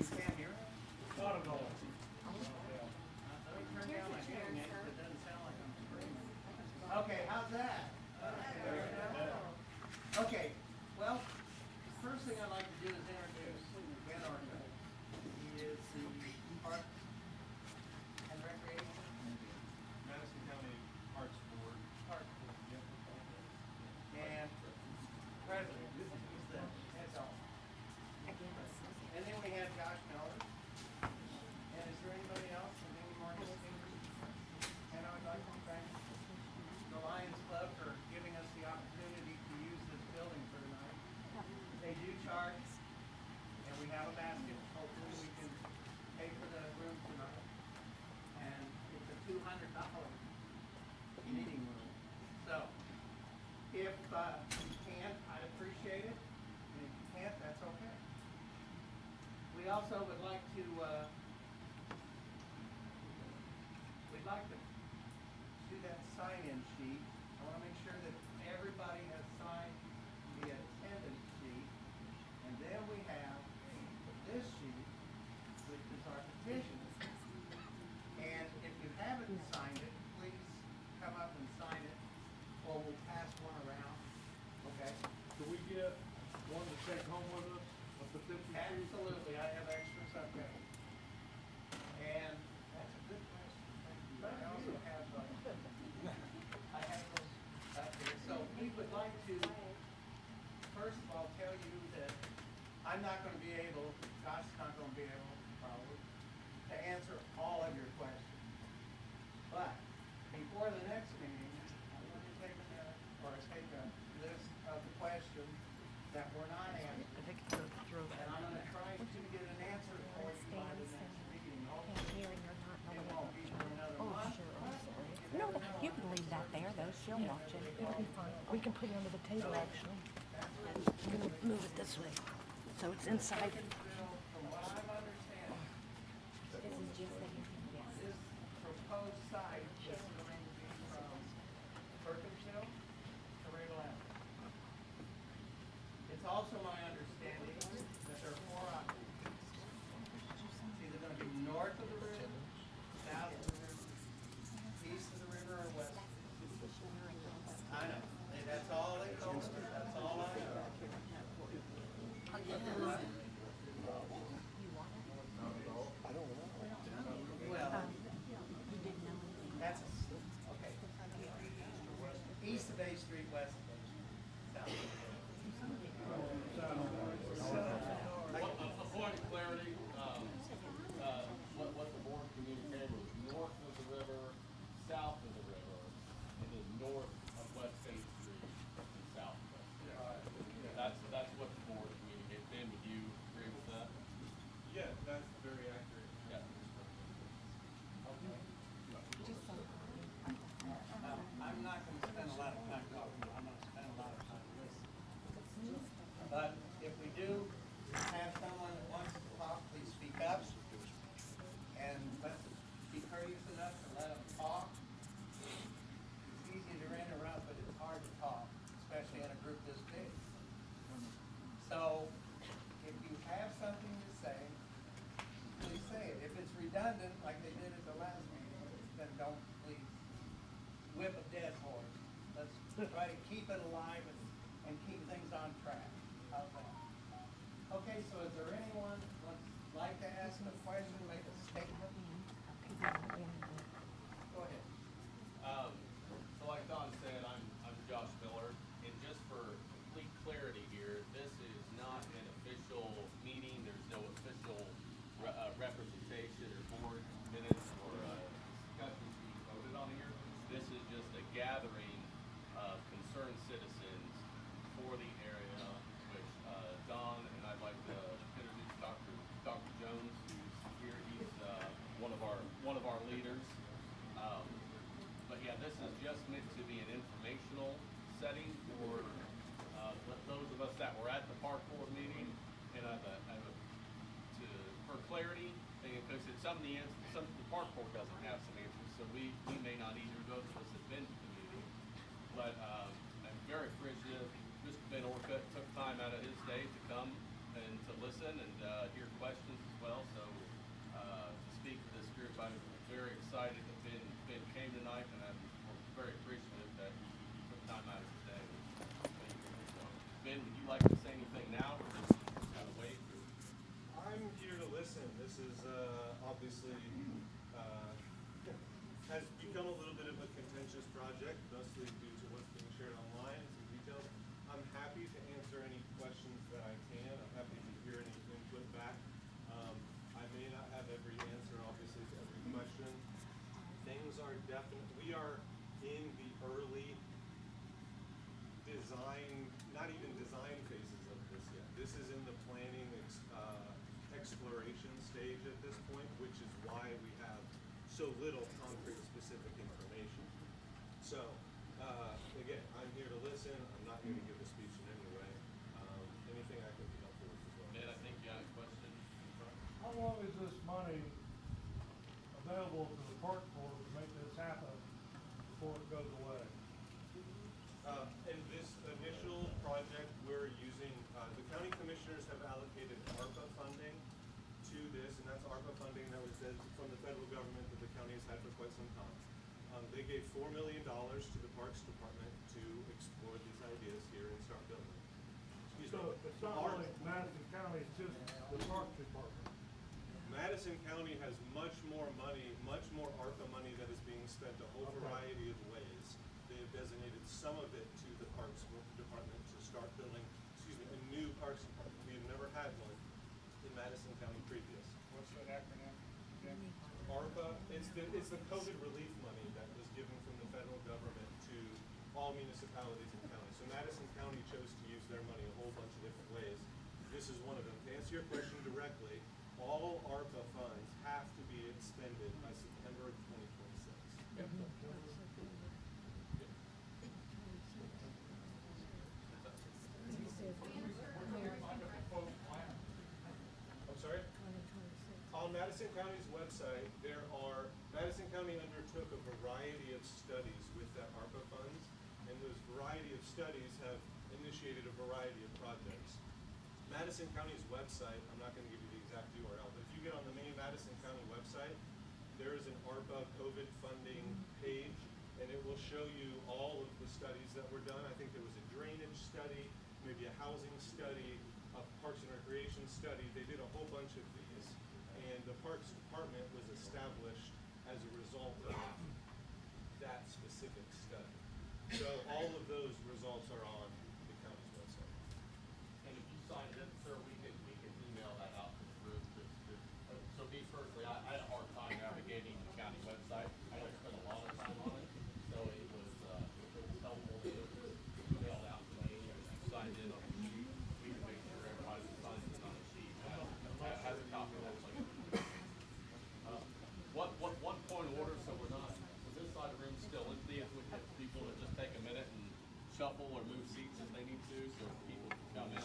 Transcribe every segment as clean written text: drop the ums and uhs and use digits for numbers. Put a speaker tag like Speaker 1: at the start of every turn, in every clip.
Speaker 1: Can't hear it?
Speaker 2: Not at all.
Speaker 1: Let me turn down my hearing aid so it doesn't sound like I'm screaming. Okay, how's that? Okay, well, first thing I'd like to do is introduce Ben Arco. He is the Park and Recreation
Speaker 3: Madison County Parks Board.
Speaker 1: Park Board. And President, he's the head dog. And then we have Josh Miller. And is there anybody else? And any more speakers? And I would like to thank the Lions Club for giving us the opportunity to use this building for tonight. They do charge, and we have a basket. Hopefully we can pay for the room tonight. And it's a $200 meeting room. So, if you can, I'd appreciate it. And if you can't, that's okay. We also would like to, we'd like to do that sign-in sheet. I want to make sure that everybody has signed the attendance sheet. And then we have this sheet, which is our petition. And if you haven't signed it, please come up and sign it, or we'll pass one around, okay?
Speaker 2: Do we get one to take home with us, a petition?
Speaker 1: Absolutely, I have extras up there. And that's a good question. But I also have, I have those up here. So we would like to, first of all, tell you that I'm not going to be able, Josh's not going to be able, probably, to answer all of your questions. But before the next meeting, I'm going to take a minute, or take a list of the questions that were not answered. And I'm going to try to get an answer for you by the next meeting. Hopefully, it won't be for another month.
Speaker 4: No, you can leave that there, though. She'll watch it. It'll be fine. We can put it under the table, actually. I'm going to move it this way, so it's inside.
Speaker 1: Perkinsville, from what I'm understanding, this proposed site is going to be from Perkinsville to Radel Avenue. It's also my understanding that there are 4 options. It's either going to be north of the river, south of the river, east of the river, or west. I know. That's all they told me. That's all I know. Well, that's okay. East of A Street, west of A Street, south of A Street.
Speaker 3: A point of clarity, what the board communicated was north of the river, south of the river, and then north of West State Street and south of West State. That's what the board communicated. Ben, would you agree with that?
Speaker 5: Yeah, that's very accurate.
Speaker 3: Yeah.
Speaker 1: I'm not going to spend a lot of time talking. I'm going to spend a lot of time listening. But if we do have someone that wants to talk, please speak up. And let's be courteous enough to let them talk. It's easy to interrupt, but it's hard to talk, especially in a group this big. So if you have something to say, please say it. If it's redundant, like they did at the last meeting, then don't please whip a dead horse. Let's try to keep it alive and keep things on track. How's that? Okay, so is there anyone who would like to ask a question, make a statement? Go ahead.
Speaker 3: So like Don said, I'm Josh Miller, and just for complete clarity here, this is not an official meeting. There's no official representation or board minutes or discussions being voted on here. This is just a gathering of concerned citizens for the area, which Don and I'd like to introduce Dr. Jones, who's here. He's one of our leaders. But yeah, this is just meant to be an informational setting for those of us that were at the park board meeting, and for clarity, because the park board doesn't have some answers, so we may not either go to this event to the meeting. But I'm very appreciative. Mr. Ben Orcutt took time out of his day to come and to listen and hear questions as well. So to speak to this group, I'm very excited that Ben came tonight, and I'm very appreciative that he took time out of his day. So, Ben, would you like to say anything now, or just kind of wait?
Speaker 5: I'm here to listen. This is obviously has become a little bit of a contentious project, mostly due to what's being shared online and some details. I'm happy to answer any questions that I can. I'm happy to hear any input back. I may not have every answer, obviously, to every question. Things are we are in the early design, not even design phases of this yet. This is in the planning exploration stage at this point, which is why we have so little concrete specific information. So, again, I'm here to listen. I'm not here to give a speech in any way. Anything I can be helpful with as well.
Speaker 3: Ben, I think you had a question in front.
Speaker 2: How long is this money available to the park board to make this happen before it goes away?
Speaker 5: In this initial project, we're using, the county commissioners have allocated ARPA funding to this, and that's ARPA funding that was from the federal government that the county has had for quite some time. They gave $4 million to the Parks Department to explore these ideas here and start building. Excuse
Speaker 2: So
Speaker 5: me.
Speaker 2: it's not only Madison County, it's just the Parks Department.
Speaker 5: Madison County has much more money, much more ARPA money that is being spent a whole variety of ways. They have designated some of it to the Parks Department to start building, a new Parks Department. We have never had one in Madison County previous.
Speaker 6: What's that acronym? Again?
Speaker 5: ARPA, it's the COVID relief money that was given from the federal government to all municipalities and counties. So Madison County chose to use their money a whole bunch of different ways. This is one of them. To answer your question directly, all ARPA funds have to be expended by September of 2026. I'm sorry? On Madison County's website, Madison County undertook a variety of studies with that ARPA funds, and those variety of studies have initiated a variety of projects. Madison County's website, I'm not going to give you the exact URL, but if you get on the main Madison County website, there is an ARPA COVID funding page, and it will show you all of the studies that were done. I think there was a drainage study, maybe a housing study, a Parks and Recreation study. They did a whole bunch of these, and the Parks Department was established as a result of that specific study. So all of those results are on the county's website.
Speaker 3: And if you sign it in, sir, we can email that out to the group. So me personally, I had a hard time navigating the county website. I don't spend a lot of time on it, so it was helpful that it was emailed out to me and signed in on the sheet. We can make sure everybody that signs in on the sheet has a copy of that. One point of order, so this side of the room is still empty. If we have people that just take a minute and shuffle or move seats if they need to, so people can come in.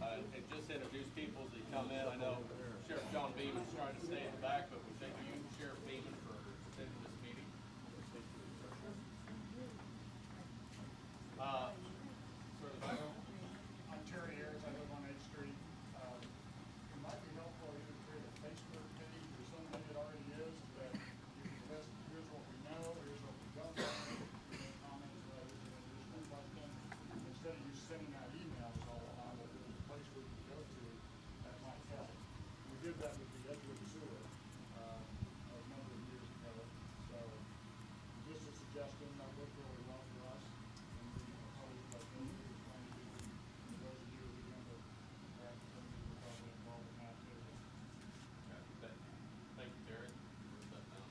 Speaker 3: And just introduce people as they come in. I know Sheriff John Beeman's trying to stay in the back, but we thank you, Sheriff Beeman, for attending this meeting. Sort of background.
Speaker 6: I'm Terry Ayers, I live on 8th Street. It might be helpful either to create a Facebook page or something that already is, that you can list, here's what we know, here's what we don't know, comments, letters, and additional questions. Instead of you sending out emails all the time, that there's a place we can go to that might help. We did that with the Edgewood Sewer, a number of years ago. So just a suggestion that worked really well for us. And we always like those who are trying to do, and those of you who remember, perhaps some of you were probably involved in that too.
Speaker 3: Thank you, Terry. Where's that now?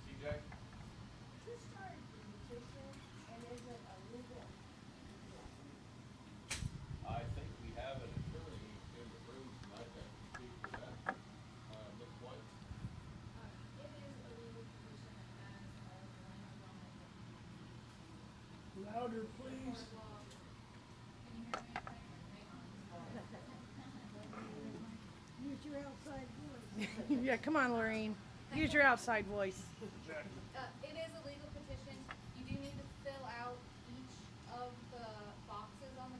Speaker 3: CJ?
Speaker 7: Who started the petition, and is it illegal?
Speaker 3: I think we have an attorney in the room tonight that can speak to that. Ms. White?
Speaker 7: It is a legal petition as of when
Speaker 2: Louder, please.
Speaker 7: Use your outside voice.
Speaker 4: Yeah, come on, Lorraine. Use your outside voice.
Speaker 8: It is a legal petition. You do need to fill out each of the boxes on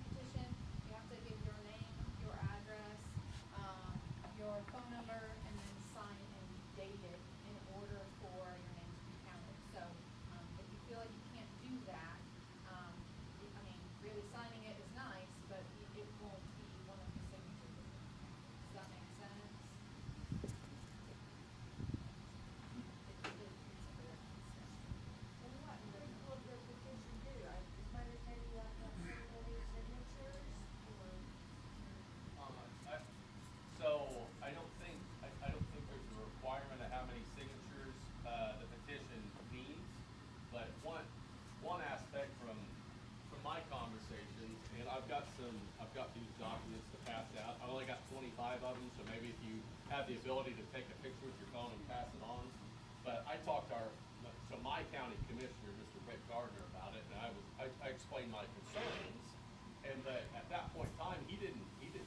Speaker 3: have the ability to take a picture with your phone and pass it on. But I talked to my county commissioner, Mr. Rick Gardner, about it, and I explained my concerns. And that at that point in time, he didn't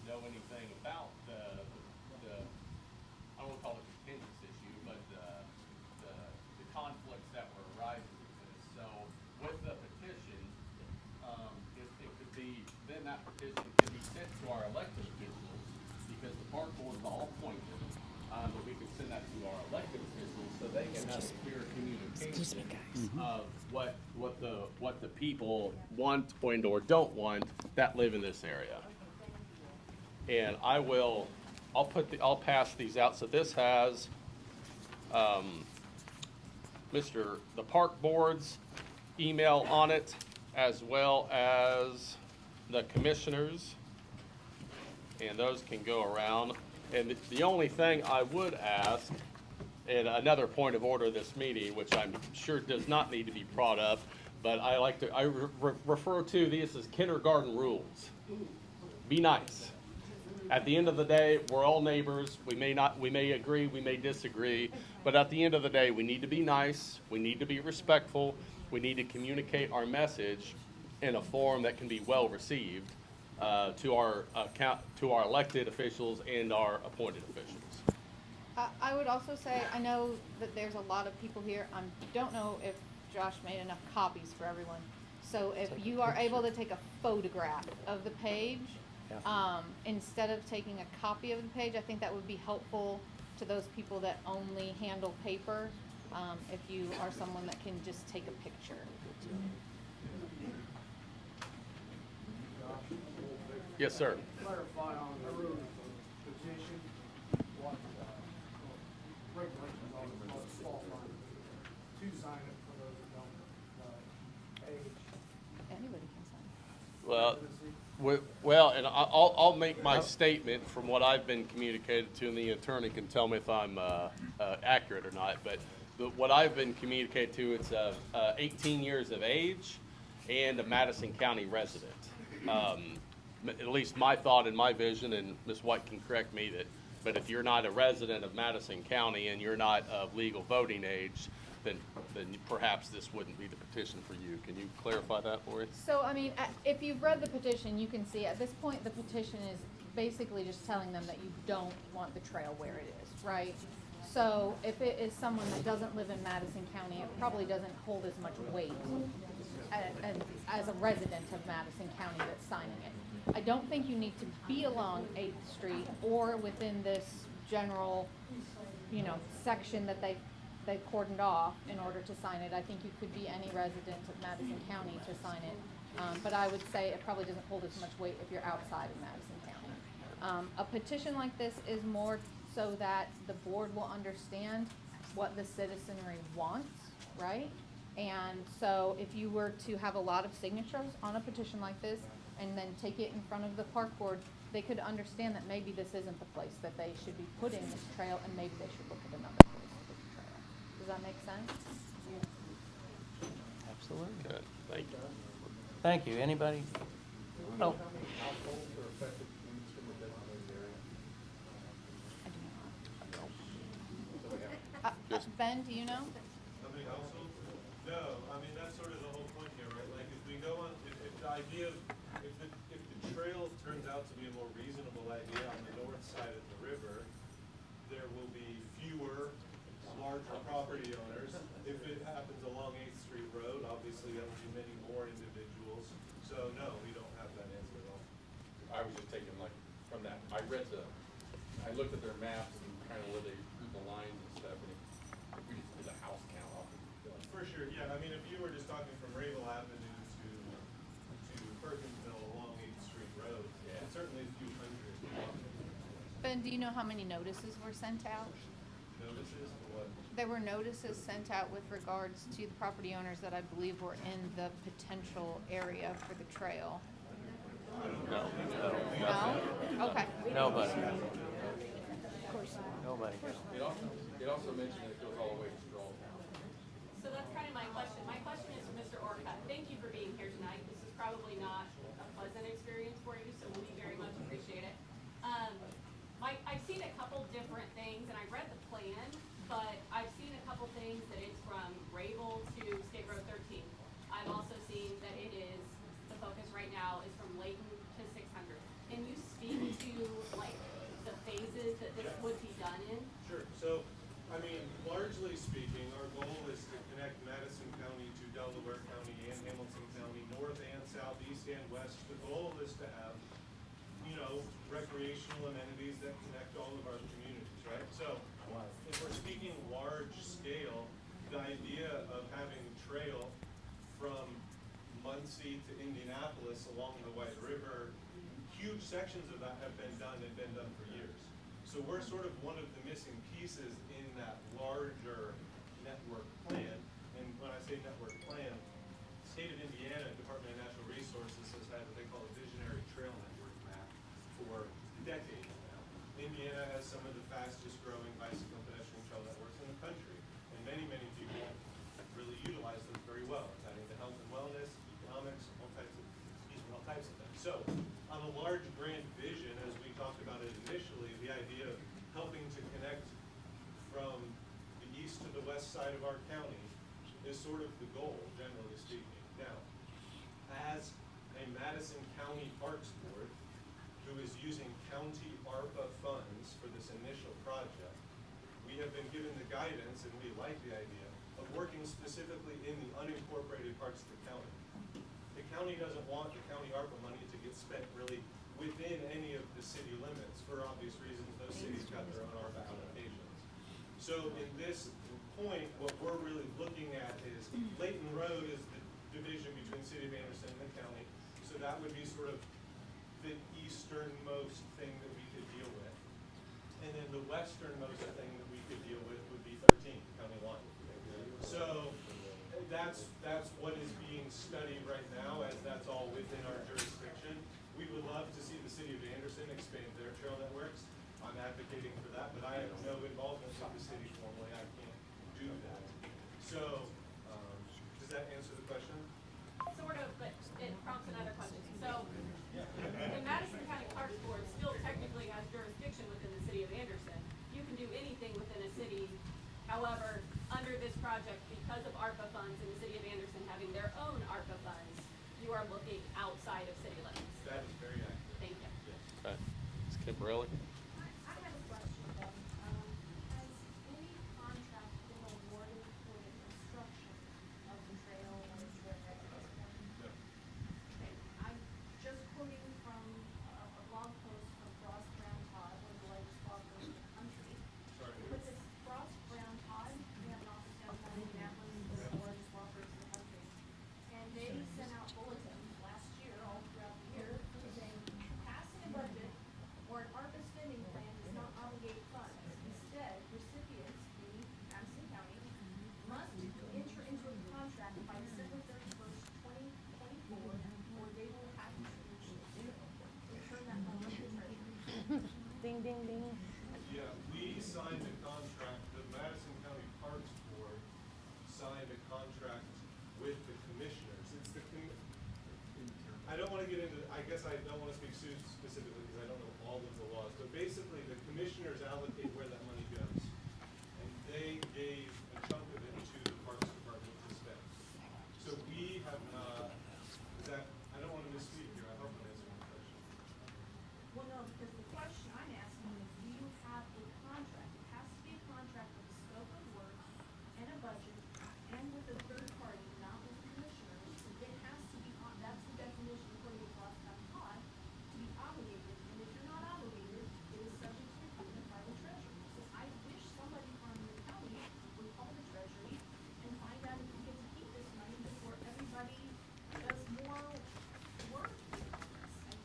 Speaker 3: know anything about the I don't want to call it a contentious issue, but the conflicts that were arising with this. So with the petition, it could be, then that petition can be sent to our elected officials, because the park board is all appointed. But we can send that to our elected officials so they can have clear communication of what the people want and or don't want that live in this area. And I'll pass these out. So this has the park board's email on it, as well as the commissioners, and those can go around. And the only thing I would ask, and another point of order of this meeting, which I'm sure does not need to be brought up, but I refer to these as kindergarten rules. Be nice. At the end of the day, we're all neighbors. We may agree, we may disagree, but at the end of the day, we need to be nice. We need to be respectful. We need to communicate our message in a form that can be well received to our elected officials and our appointed officials.
Speaker 8: I would also say, I know that there's a lot of people here. I don't know if Josh made enough copies for everyone. So if you are able to take a photograph of the page, instead of taking a copy of the page, I think that would be helpful to those people that only handle paper. If you are someone that can just take a picture.
Speaker 3: Yes, sir.
Speaker 6: Clarify on the petition, what regulations on the qualifying to sign it for those that don't age.
Speaker 8: Anybody can sign.
Speaker 3: Well, and I'll make my statement from what I've been communicated to, and the attorney can tell me if I'm accurate or not. But what I've been communicated to, it's 18 years of age and a Madison County resident. At least my thought and my vision, and Ms. White can correct me, but if you're not a resident of Madison County and you're not of legal voting age, then perhaps this wouldn't be the petition for you. Can you clarify that for us?
Speaker 8: So, I mean, if you've read the petition, you can see at this point the petition is basically just telling them that you don't want the trail where it is, right? So if it is someone that doesn't live in Madison County, it probably doesn't hold as much weight as a resident of Madison County that's signing it. I don't think you need to be along 8th Street or within this general, section that they've cordoned off in order to sign it. I think you could be any resident of Madison County to sign it. But I would say it probably doesn't hold as much weight if you're outside of Madison County. A petition like this is more so that the board will understand what the citizenry wants, right? And so if you were to have a lot of signatures on a petition like this and then take it in front of the park board, they could understand that maybe this isn't the place that they should be putting this trail, and maybe they should look at another place to put the trail. Does that make sense?
Speaker 1: Absolutely.
Speaker 3: Good, thank you.
Speaker 1: Thank you. Anybody? Oh,
Speaker 8: Ben, do you know?
Speaker 5: How many households? No, I mean, that's sort of the whole point here, right? Like, if we go on, if the idea of, if the trail turns out to be a more reasonable idea on the north side of the river, there will be fewer larger property owners. If it happens along 8th Street Road, obviously that will be many more individuals. So no, we don't have that answer at all.
Speaker 9: I was just taking from that, I looked at their maps and kind of where they drew the lines and stuff, and if we just did a house count off of it.
Speaker 5: For sure, yeah. I mean, if you were just talking from Ravel Avenue to Perkinsville along 8th Street Road,
Speaker 9: Yeah.
Speaker 5: it's certainly a few hundred.
Speaker 8: Ben, do you know how many notices were sent out?
Speaker 5: Notices for what?
Speaker 8: There were notices sent out with regards to the property owners that I believe were in the potential area for the trail.
Speaker 1: no.
Speaker 8: No? Okay.
Speaker 1: Nobody. Nobody.
Speaker 9: It also mentioned that it goes all the way to Stroll.
Speaker 10: So that's kind of my question. My question is for Mr. Orcutt. Thank you for being here tonight. This is probably not a pleasant experience for you, so we very much appreciate it. I've seen a couple different things
Speaker 5: recreational amenities that connect all of our communities, right? So if we're speaking large scale, the idea of having trail from Muncie to Indianapolis along the White River, huge sections of that have been done for years. So we're sort of one of the missing pieces in that larger network plan. And when I say network plan, the state of Indiana, Department of Natural Resources has had what they call a visionary trail network map for decades now. Indiana has some of the fastest growing bicycle and pedestrian trail networks in the country. And many, many people really utilize them very well. It's adding to health and wellness, economics, all types of things. So on a large grand vision, as we talked about it initially, the idea of helping to connect from the east to the west side of our county is sort of the goal, generally speaking. Now, as a Madison County Parks Board who is using county ARPA funds for this initial project, we have been given the guidance, and we like the idea, of working specifically in the unincorporated parts of the county. The county doesn't want the county ARPA money to get spent really within any of the city limits. For obvious reasons, those cities got their own ARPA allocations. So in this point, what we're really looking at is Layton Road is the division between the city of Anderson and the county. So that would be sort of the easternmost thing that we could deal with. And then the westernmost thing that we could deal with would be 13, County Line. So that's what is being studied right now, as that's all within our jurisdiction. We would love to see the city of Anderson expand their trail networks. I'm advocating for that, but I have no involvement with the city formally. I can't do that. So, does that answer the question?
Speaker 10: Sort of, but it prompts another question. So, the Madison County Parks Board still technically has jurisdiction within the city of Anderson. You can do anything within a city. However, under this project, because of ARPA funds and the city of Anderson having their own ARPA funds, you are looking outside of city limits.
Speaker 5: That is very accurate.
Speaker 10: Thank you.
Speaker 5: Yes.
Speaker 3: Okay. Ms. Kimberly?
Speaker 7: I have a question then. Has any contract been awarded for the construction of the trail or the trail at this point?
Speaker 5: No.
Speaker 7: Okay, I'm just quoting from a blog post from Frost Brown Todd, one of the largest blog posts in the country.
Speaker 5: Sorry.
Speaker 7: But this Frost Brown Todd, we have an office downtown Indianapolis, one of the largest law firms in the country. And they sent out bulletins last year, all throughout the year, saying passing a budget or an ARPA spending plan does not obligate funds. Instead, recipients, meaning Madison County, must enter into a contract by December 31st, 2024, or they will have to return that money to the treasury.
Speaker 4: Ding, ding, ding.
Speaker 5: Yeah, we signed a contract, the Madison County Parks Board signed a contract with the commissioners. It's the, I don't wanna get into, I guess I don't wanna speak specifically because I don't know all of the laws, but basically the commissioners allocate where that money goes. And they gave a chunk of it to the Parks Department to spend. So we have not, is that, I don't wanna misspeak here, I hope I'm answering the question.
Speaker 7: Well, no, because the question I'm asking is, do you have a contract? It has to be a contract with a scope of work and a budget and with a third party, not with the commissioners. It has to be, that's the definition according to Frost Brown Todd, to be obligated. And if you're not obligated, it is subject to approval by the treasury. So I wish somebody from the county would call the treasury and find out if we get to keep this money before everybody does more work.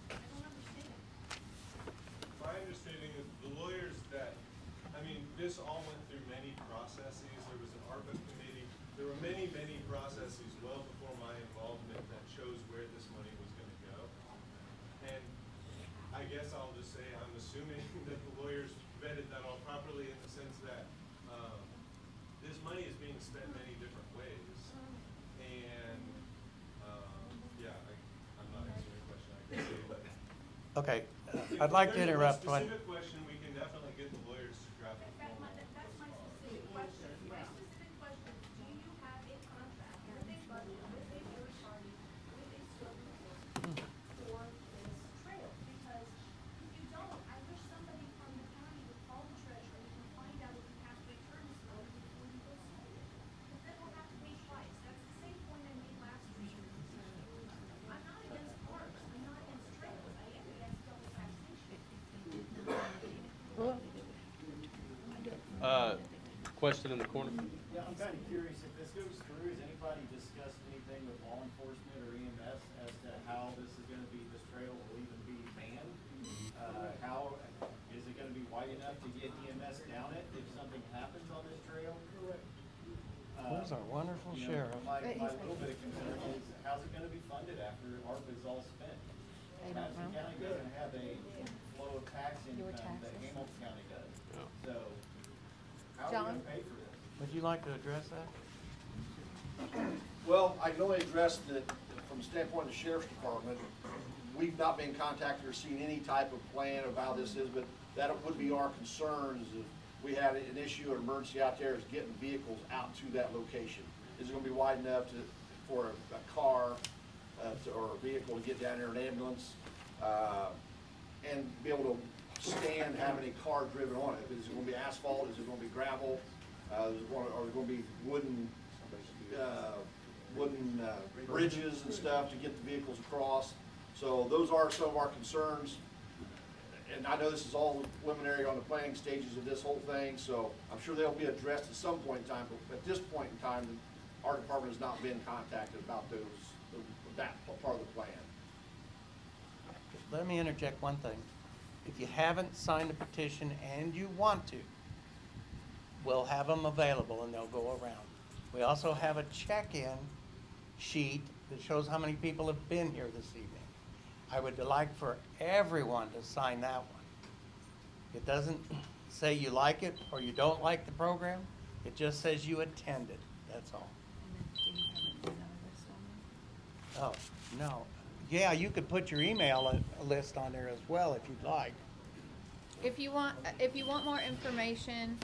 Speaker 7: I don't understand.
Speaker 5: My understanding is the lawyers that, I mean, this all went through many processes. There was an ARPA committee. There were many, many processes well before my involvement that chose where this money was gonna go. And I guess I'll just say, I'm assuming that the lawyers vetted that all properly in the sense that, this money is being spent many different ways. And, yeah, I'm not answering your question, I can say, but.
Speaker 1: Okay,
Speaker 5: If
Speaker 1: I'd like to
Speaker 5: there's a
Speaker 1: interrupt one.
Speaker 5: specific question, we can definitely get the lawyers to draft a
Speaker 7: That's
Speaker 5: formal
Speaker 7: my
Speaker 5: response.
Speaker 7: specific question. My specific question is, do you have a contract with a budget, with a third party, with a scope of work for this trail? Because if you don't, I wish somebody from the county would call the treasury and find out if you have to return this money before you go spend it. But then we'll have to pay twice. That's the same point I made last week. I'm not against parks, I'm not against trails, I am against double taxation.
Speaker 3: Question in the corner.
Speaker 11: Yeah, I'm kind of curious, if this goes through, has anybody discussed anything with law enforcement or EMS as to how this is gonna be, this trail will even be banned? How, is it gonna be wide enough to get EMS down it if something happens on this trail?
Speaker 1: Those are wonderful
Speaker 11: You know,
Speaker 1: sheriff.
Speaker 11: My little bit of concern is, how's it gonna be funded after ARPA is all spent?
Speaker 4: They don't
Speaker 11: Madison
Speaker 4: know.
Speaker 11: County doesn't have a flow of tax
Speaker 4: Your
Speaker 11: income that
Speaker 4: taxes.
Speaker 11: Hamilton County does.
Speaker 3: Yeah.
Speaker 11: So, how are we
Speaker 8: John?
Speaker 11: gonna pay for this?
Speaker 1: Would you like to address that?
Speaker 12: Well, I can only address that from the standpoint of the sheriff's department, we've not been contacted or seen any type of plan of how this is, but that would be our concerns if we had an issue or emergency out there is getting vehicles out to that location. Is it gonna be wide enough for a car, or a vehicle to get down there, an ambulance, and be able to stand having a car driven on it? Is it gonna be asphalt, is it gonna be gravel, are there gonna be wooden bridges and stuff to get the vehicles across? So those are some of our concerns. And I know this is all preliminary on the planning stages of this whole thing, so I'm sure they'll be addressed at some point in time, but at this point in time, our department has not been contacted about that part of the plan.
Speaker 1: Let me interject one thing. If you haven't signed a petition and you want to, we'll have them available and they'll go around. We also have a check-in sheet that shows how many people have been here this evening. I would like for everyone to sign that one. It doesn't say you like it or you don't like the program. It just says you attended, that's all. Oh, no. Yeah, you could put your email list on there as well if you'd like.
Speaker 8: If you want more information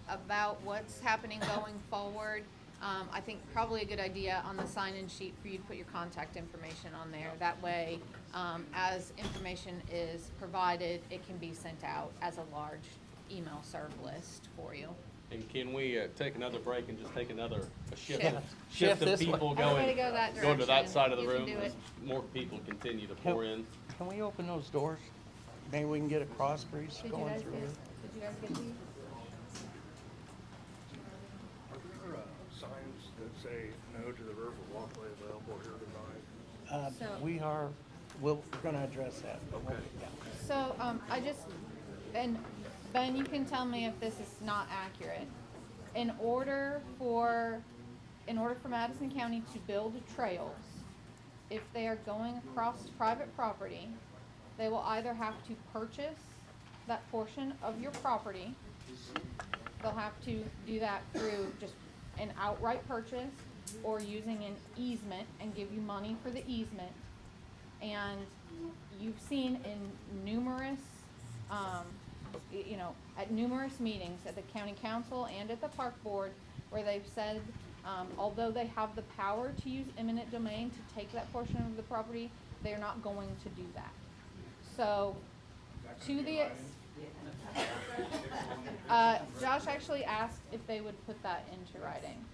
Speaker 8: about what's happening going forward, I think probably a good idea on the sign-in sheet for you to put your contact information on there. That way, as information is provided, it can be sent out as a large email serve list for you.
Speaker 3: And can we take another break and just take another shift
Speaker 8: Shift.
Speaker 3: of
Speaker 1: Shift
Speaker 3: of
Speaker 1: this way.
Speaker 3: people
Speaker 8: Everybody
Speaker 3: going,
Speaker 8: go that
Speaker 3: going to that
Speaker 8: direction.
Speaker 3: side of the
Speaker 8: You can
Speaker 3: room
Speaker 8: do
Speaker 3: as
Speaker 8: it.
Speaker 3: more people continue to pour in?
Speaker 1: Can we open those doors? Maybe we can get a cross breeze
Speaker 8: Did you
Speaker 1: going
Speaker 8: guys
Speaker 1: through
Speaker 8: get,
Speaker 1: here.
Speaker 8: did you guys get these?
Speaker 2: Are there signs that say no to the verbal walkway available here tonight?
Speaker 8: So-
Speaker 1: We're gonna address that.
Speaker 2: Okay.
Speaker 1: Yeah.
Speaker 8: So, and Ben, you can tell me if this is not accurate. In order for Madison County to build trails, if they are going across private property, they will either have to purchase that portion of your property. They'll have to do that through just an outright purchase or using an easement and give you money for the easement. And you've seen in numerous, at numerous meetings at the county council and at the park board where they've said, although they have the power to use eminent domain to take that portion of the property, they're not going to do that. So, Josh actually asked if they would put that into writing.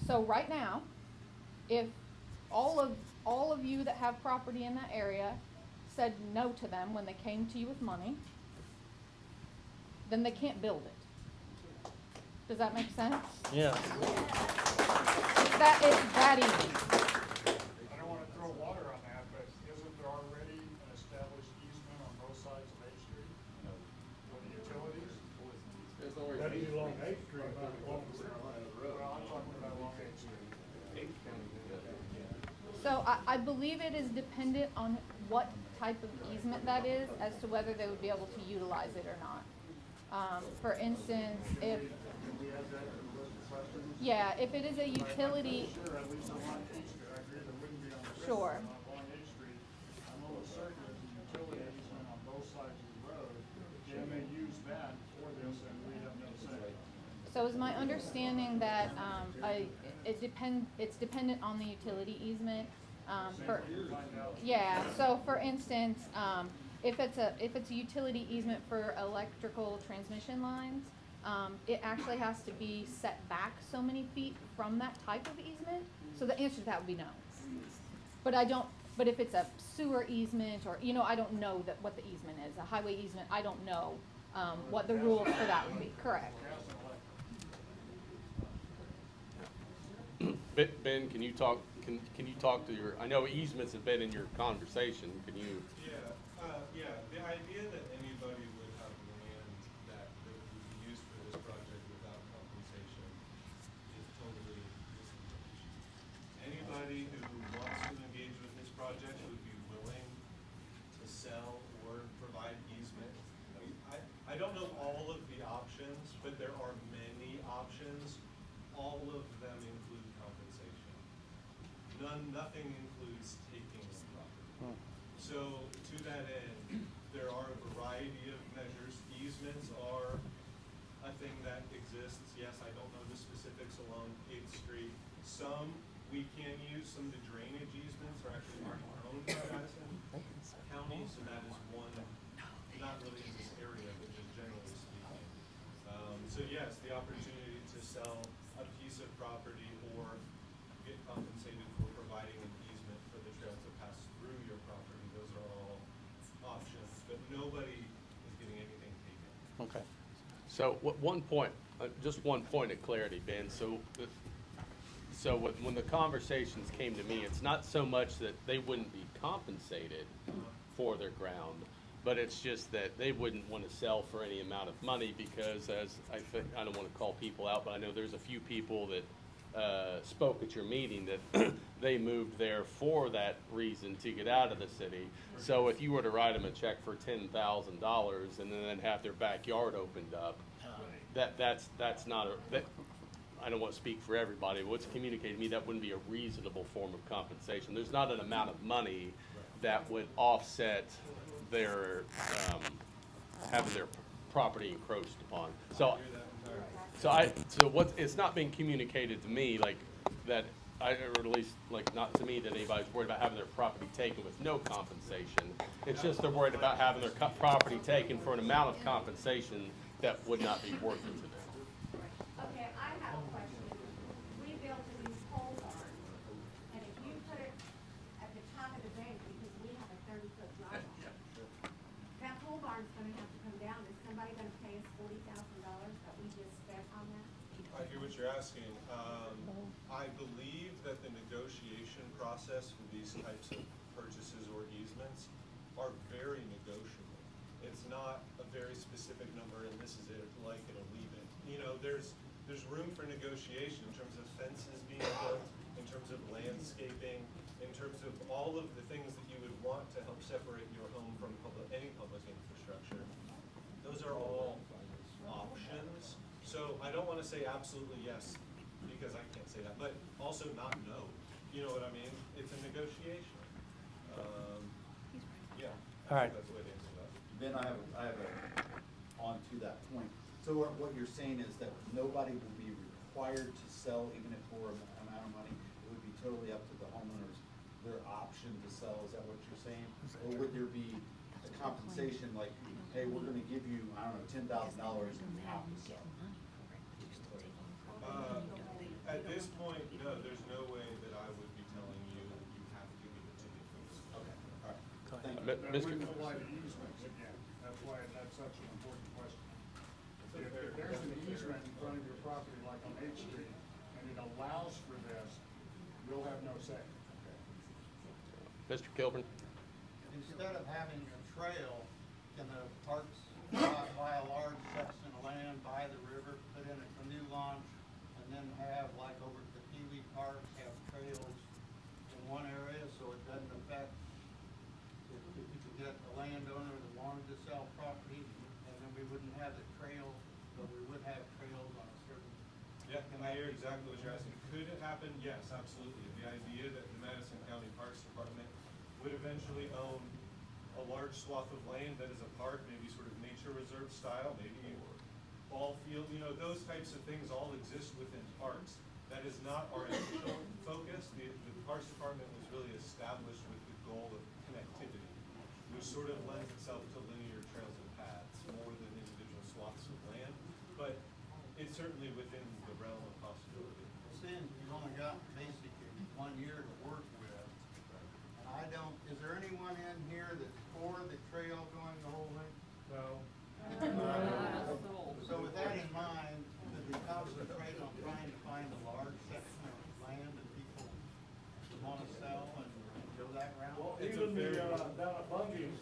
Speaker 8: So right now, if all of you that have property in that area said no to them when they came to you with money, then they can't build it. Does that make sense?
Speaker 1: Yeah.
Speaker 8: It's that easy.
Speaker 6: I don't wanna throw water on that, but isn't there already an established easement on both sides of 8th Street? For the utilities?
Speaker 9: There's always
Speaker 2: That'd be
Speaker 9: eight-
Speaker 2: along 8th Street, not along the
Speaker 6: Well, I'm talking about along 8th Street.
Speaker 9: eight counties do that.
Speaker 8: So I believe it is dependent on what type of easement that is as to whether they would be able to utilize it or not. For instance, if it is a utility,
Speaker 6: Sure, at least along 8th Street, I agree there wouldn't be on the rest of
Speaker 8: Sure.
Speaker 6: them, along 8th Street. I'm almost certain there's a utility easement on both sides of the road. They may use that for this and we have no say.
Speaker 8: so is my understanding that it's dependent on the utility easement. So for instance, if it's a utility easement for electrical transmission lines, it actually has to be set back so many feet from that type of easement. So the answer to that would be no. But if it's a sewer easement or, I don't know what the easement is, a highway easement, I don't know, what the rules for that would be, correct.
Speaker 6: Gas
Speaker 3: Ben, can you talk to your, I know easements have been in your conversation, can you?
Speaker 5: Yeah, the idea that anybody would have land that would be used for this project without compensation is totally disinformation. Anybody who wants to engage with this project would be willing to sell or provide easement. I don't know all of the options, but there are many options. All of them include compensation. Nothing includes taking the property. So to that end, there are a variety of measures. Easements are a thing that exists. Yes, I don't know the specifics along 8th Street. Some we can use. Some of the drainage easements are actually owned by Madison County, so that is one, not really in this area, but just generally speaking. So yes, the opportunity to sell a piece of property or get compensated for providing an easement for the trail to pass through your property, those are all options, but nobody is getting anything taken.
Speaker 3: Okay. So one point, just one point of clarity, Ben. So when the conversations came to me, it's not so much that they wouldn't be compensated for their ground, but it's just that they wouldn't want to sell for any amount of money because, as I think, I don't want to call people out, but I know there's a few people that spoke at your meeting that they moved there for that reason to get out of the city. So if you were to write them a check for $10,000 and then have their backyard opened up, that's not a, I don't want to speak for everybody, but what's communicated to me, that wouldn't be a reasonable form of compensation. There's not an amount of money that would offset their having their property encroached upon. So it's not being communicated to me like that, or at least like not to me that anybody's worried about having their property taken with no compensation. It's just they're worried about having their property taken for an amount of compensation that would not be worth it to them.
Speaker 7: Okay, I have a question. We built a new pole barn, and if you put it at the top of the bank, because we have a 30-foot driveway, that pole barn's gonna have to come down. Is somebody gonna pay us $40,000 that we just spent on that?
Speaker 5: I hear what you're asking. I believe that the negotiation process for these types of purchases or easements are very negotiable. It's not a very specific number and this is it, like it or leave it. You know, there's room for negotiation in terms of fences being built, in terms of landscaping, in terms of all of the things that you would want to help separate your home from any public infrastructure. Those are all options. So I don't want to say absolutely yes, because I can't say that, but also not no. You know what I mean? It's a negotiation. Yeah.
Speaker 1: All right.
Speaker 5: That's the way to answer that.
Speaker 13: Ben, I have on to that point. So what you're saying is that nobody will be required to sell even if for an amount of money. It would be totally up to the homeowners, their option to sell. Is that what you're saying? Or would there be a compensation like, hey, we're gonna give you, I don't know, $10,000 and you have to sell?
Speaker 5: At this point, no, there's no way that I would be telling you you have to give it to me.
Speaker 13: Okay, all right. Thank you.
Speaker 6: That
Speaker 3: Mr.
Speaker 6: wouldn't apply to easements again. That's why that's such an important question. If there's an easement in front of your property, like on 8th Street, and it allows for this, you'll have no say.
Speaker 3: Mr. Kilburn?
Speaker 14: Instead of having a trail, can the parks buy a large section of land by the river, put in a canoe launch, and then have, like over at the Pee-wee Park, have trails in one area so it doesn't affect, if you could get a landowner that wanted to sell property, and then we wouldn't have the trail, but we would have trails on a certain.
Speaker 5: Yeah, and I hear exactly what you're asking. Could it happen? Yes, absolutely. The idea that the Madison County Parks Department would eventually own a large swath of land that is a park, maybe sort of nature reserve style, maybe ball field, you know, those types of things all exist within parks. That is not our initial focus. The Parks Department was really established with the goal of connectivity, which sort of lends itself to linear trails and paths more than individual swaths of land. But it's certainly within the realm of possibility.
Speaker 14: Since you've only got basically 1 year to work with, and is there anyone in here that's for the trail going the whole length?
Speaker 2: So,
Speaker 14: So with that in mind, could we concentrate on trying to find a large section of land
Speaker 5: It's a
Speaker 2: even the,
Speaker 5: very-
Speaker 2: down at Bungee's,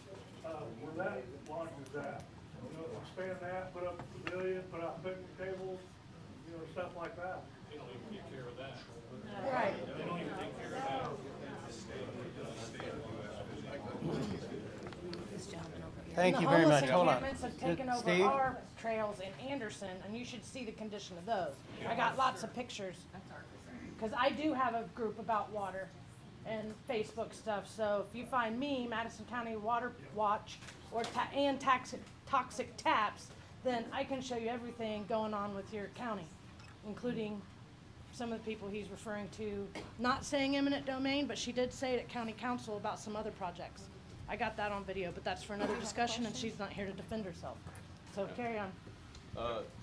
Speaker 2: where that launch is at. You know, expand that, put up a pavilion, put out picnic tables, you know, stuff like that.
Speaker 9: They don't even take care of that.
Speaker 4: Right.
Speaker 9: They don't even take care of that.
Speaker 4: This gentleman over here.
Speaker 15: Thank
Speaker 4: And
Speaker 15: you
Speaker 4: the
Speaker 15: very
Speaker 4: homeless
Speaker 15: much. Hold on.
Speaker 4: encampments have taken over
Speaker 15: Steve?
Speaker 4: our trails in Anderson, and you should see the condition of those. I got lots of pictures. Because I do have a group about water and Facebook stuff, so if you find me, Madison County Water Watch, or toxic taps, then I can show you everything going on with your county, including some of the people he's referring to, not saying eminent domain, but she did say it at county council about some other projects. I got that on video, but that's for another discussion, and she's not here to defend herself. So carry on.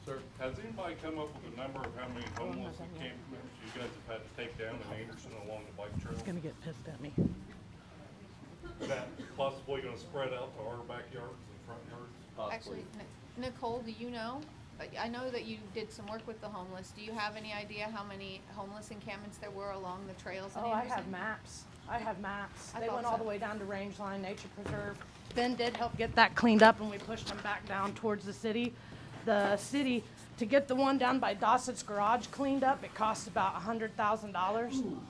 Speaker 9: Sir,
Speaker 16: Has anybody come up with a number of how many homeless encampments you guys have had to take down in Anderson along the bike trail?
Speaker 4: He's gonna get pissed at me.
Speaker 16: Is that possibly gonna spread out to our backyards and front yards?
Speaker 8: Actually, Nicole, do you know? I know that you did some work with the homeless. Do you have any idea how many homeless encampments there were along the trails in
Speaker 4: Oh, I
Speaker 8: Anderson?
Speaker 4: have maps. I have maps.
Speaker 8: I
Speaker 4: They
Speaker 8: thought
Speaker 4: went all
Speaker 8: so.
Speaker 4: the way down to Rangeline Nature Preserve. Ben did help get that cleaned up, and we pushed them back down towards the city. The city, to get the one down by Dossett's Garage cleaned up, it cost about $100,000.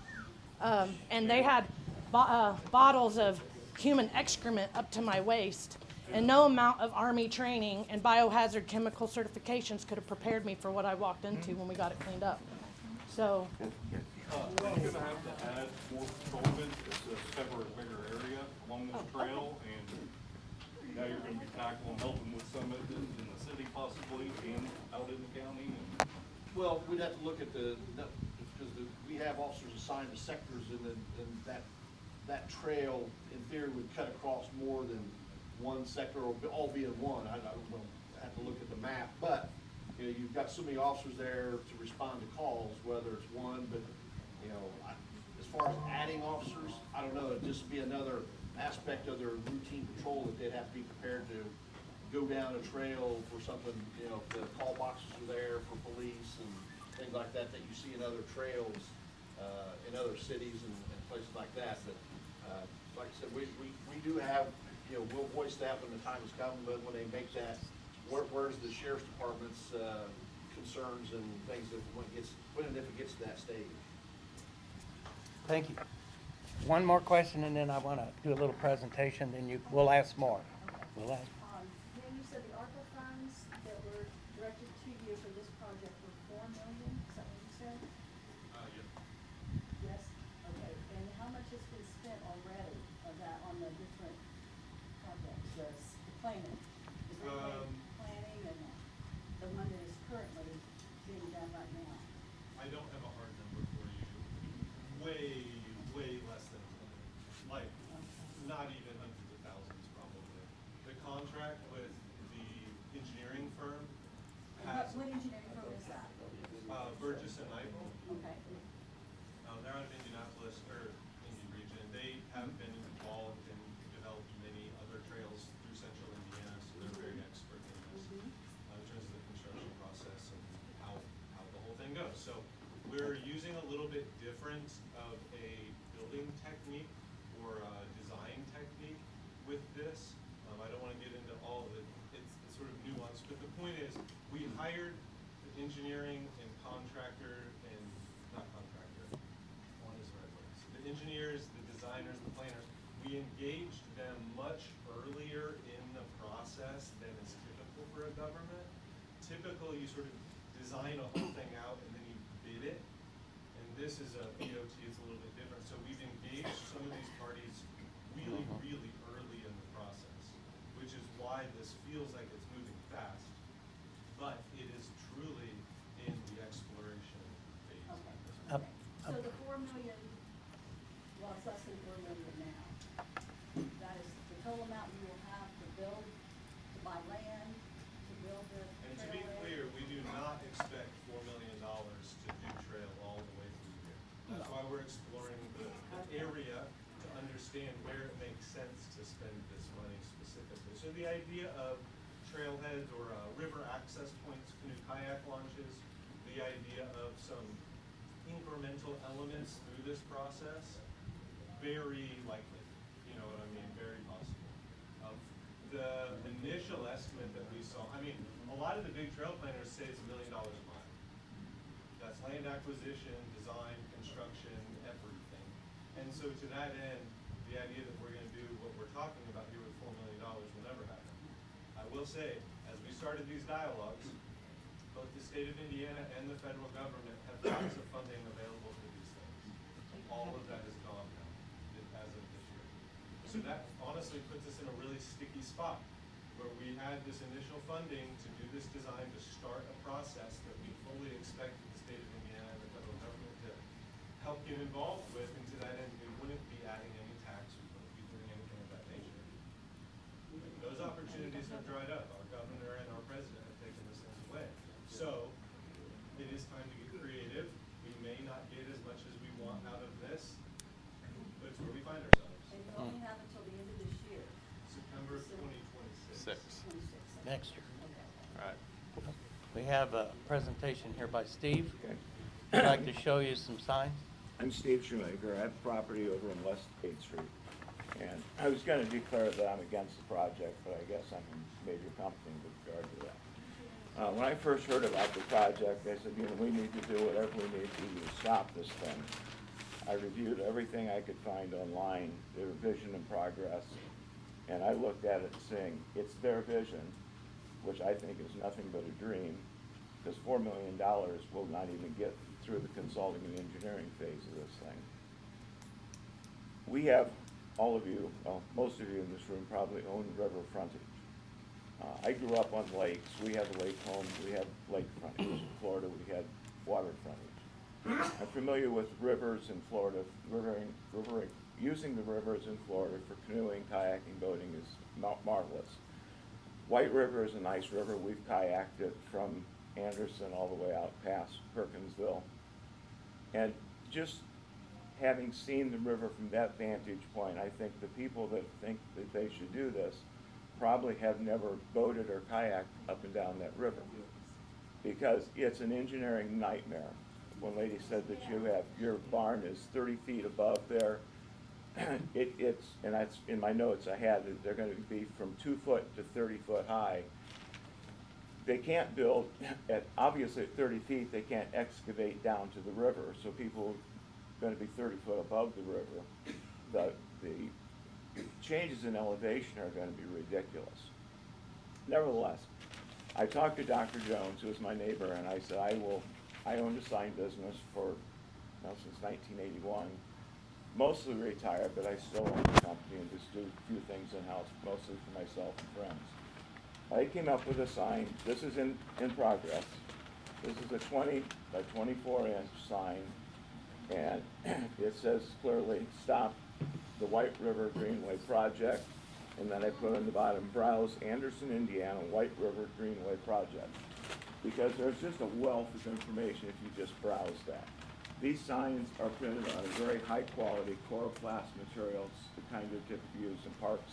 Speaker 4: And they had bottles of human excrement up to my waist. And no amount of Army training and biohazard chemical certifications could have prepared me for what I walked into when we got it cleaned up. So,
Speaker 16: Are you gonna have to add more patrolmen to cover a bigger area along this trail? And now you're gonna be tackling, helping with some of it in the city possibly, and out in the county? And
Speaker 12: Well, we'd have to look at because we have officers assigned to sectors, and that trail, in theory, would cut across more than one sector, or all be in one. I don't know, I have to look at the map, but, you know, you've got so many officers there to respond to calls, whether it's one, but, you know, as far as adding officers, I don't know, it'd just be another aspect of their routine patrol that they'd have to be prepared to go down a trail for something, you know, the call boxes are there for police and things like that, that you see in other trails, in other cities and places like that. But, like I said, we do have, you know, we'll voice that when the time has come, but when they make that, where's the sheriff's department's, concerns and things that when and if it gets to that stage.
Speaker 15: Thank you. One more question, and then I want to do a little presentation, then we'll ask more. We'll ask.
Speaker 7: When you said the ARPA funds that were directed to you for this project were $4 million, is that what you said? Yes, okay, and how much has been spent already of that on the different projects, the planning? Is that planning and the one that is currently being done right now?
Speaker 5: I don't have a hard number for you. Way less than a million. Like, not even hundreds of thousands probably. The contract with the engineering firm has,
Speaker 7: What engineering firm is that?
Speaker 5: Burgess and Eichel.
Speaker 7: Okay.
Speaker 5: They're out of Indianapolis, or Indy region. They have been involved in developing many other trails through central Indiana, so they're very expert in this, in terms of the construction process and how the whole thing goes. So we're using a little bit different of a building technique or a design technique with this. I don't want to get into all of it. It's sort of nuanced, but the point is, we hired the engineering and contractor and, not contractor, one is the right word. So the engineers, the designers, the planners, we engaged them much earlier in the process than is typical for a government. Typical, you sort of design a whole thing out and then you bid it. And this is a BOT, it's a little bit different. So we've engaged some of these parties really early in the process, which is why this feels like it's moving fast, but it is truly in the exploration phase.
Speaker 7: Okay. So the $4 million, well, it's less than $4 million now. That is the total amount you will have to build, to buy land, to build the
Speaker 5: And to be
Speaker 7: trailway.
Speaker 5: clear, we do not expect $4 million to do trail all the way through here. That's why we're exploring the area to understand where it makes sense to spend this money specifically. So the idea of trailheads or river access points, canoe kayak launches, the idea of some incremental elements through this process, very likely. You know what I mean, very possible. The initial estimate that we saw, I mean, a lot of the big trail planners say it's $1 million a mile. That's land acquisition, design, construction, everything. And so to that end, the idea that we're gonna do what we're talking about here with $4 million will never happen. I will say, as we started these dialogues, both the state of Indiana and the federal government have lots of funding available for these things. All of that is gone now, as of this year. So that honestly puts us in a really sticky spot, where we had this initial funding to do this design, to start a process that we fully expected the state of Indiana and the federal government to help get involved with, and to that end, we wouldn't be adding any tax, we wouldn't be doing anything of that nature. Those opportunities have dried up. Our governor and our president have taken those things away. So, it is time to get creative. We may not get as much as we want out of this, but it's where we find ourselves.
Speaker 17: And you only have until the end of this year.
Speaker 5: September 2026.
Speaker 15: Next year. All right. We have a presentation here by Steve. I'd like to show you some signs.
Speaker 18: I'm Steve Shoemaker. I have property over in West 8th Street. And I was going to declare that I'm against the project, but I guess I'm a major company with regard to that. When I first heard about the project, I said, we need to do whatever we need to do to stop this thing. I reviewed everything I could find online, their vision and progress, and I looked at it saying, it's their vision, which I think is nothing but a dream, because $4 million will not even get through the consulting and engineering phase of this thing. We have, all of you, well, most of you in this room probably own river frontage. I grew up on lakes. We have a lake home. We have lake frontage. In Florida, we had water frontage. I'm familiar with rivers in Florida. Using the rivers in Florida for canoeing, kayaking, boating is marvelous. White River is a nice river. We've kayaked it from Anderson all the way out past Perkinsville. And just having seen the river from that vantage point, I think the people that think that they should do this probably have never boated or kayaked up and down that river, because it's an engineering nightmare. One lady said that your barn is 30 feet above there. And that's in my notes I had that they're going to be from 2 foot to 30 foot high. They can't build obviously at 30 feet, they can't excavate down to the river, so people are going to be 30 foot above the river. The changes in elevation are going to be ridiculous. Nevertheless, I talked to Dr. Jones, who is my neighbor, and I said, I owned a sign business since 1981. Mostly retired, but I still own the company and just do a few things in-house, mostly for myself and friends. I came up with a sign. This is in progress. This is a 20 by 24 inch sign, and it says clearly, stop the White River Greenway project, and then I put on the bottom, browse Anderson, Indiana, White River Greenway project. Because there's just a wealth of information if you just browse that. These signs are printed on a very high quality chloroplast materials, the kind of typically used in parks,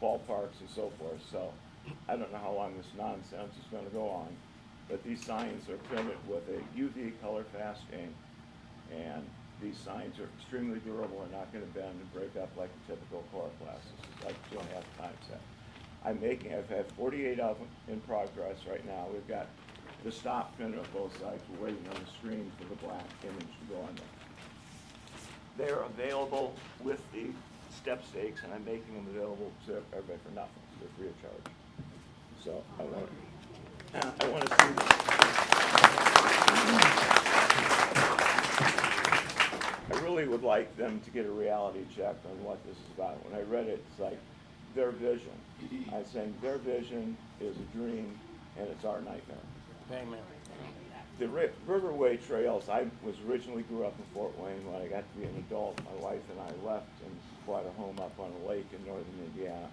Speaker 18: ballparks, and so forth. So I don't know how long this nonsense is going to go on, but these signs are printed with a UV color fast ink, and these signs are extremely durable and not going to bend and break up like a typical chloroplast. This is like 2.5 times that. I've had 48 of them in progress right now. We've got the stop printed on both sides. We're waiting on the screen for the black image to go on there. They're available with the step stakes, and I'm making them available to everybody for nothing. They're free of charge. So I want to see this. I really would like them to get a reality check on what this is about. When I read it, it's like their vision. I'm saying their vision is a dream, and it's our nightmare.
Speaker 15: Amen.
Speaker 18: The Riverway Trails, I originally grew up in Fort Wayne. When I got to be an adult, my wife and I left and bought a home up on a lake in northern Indiana.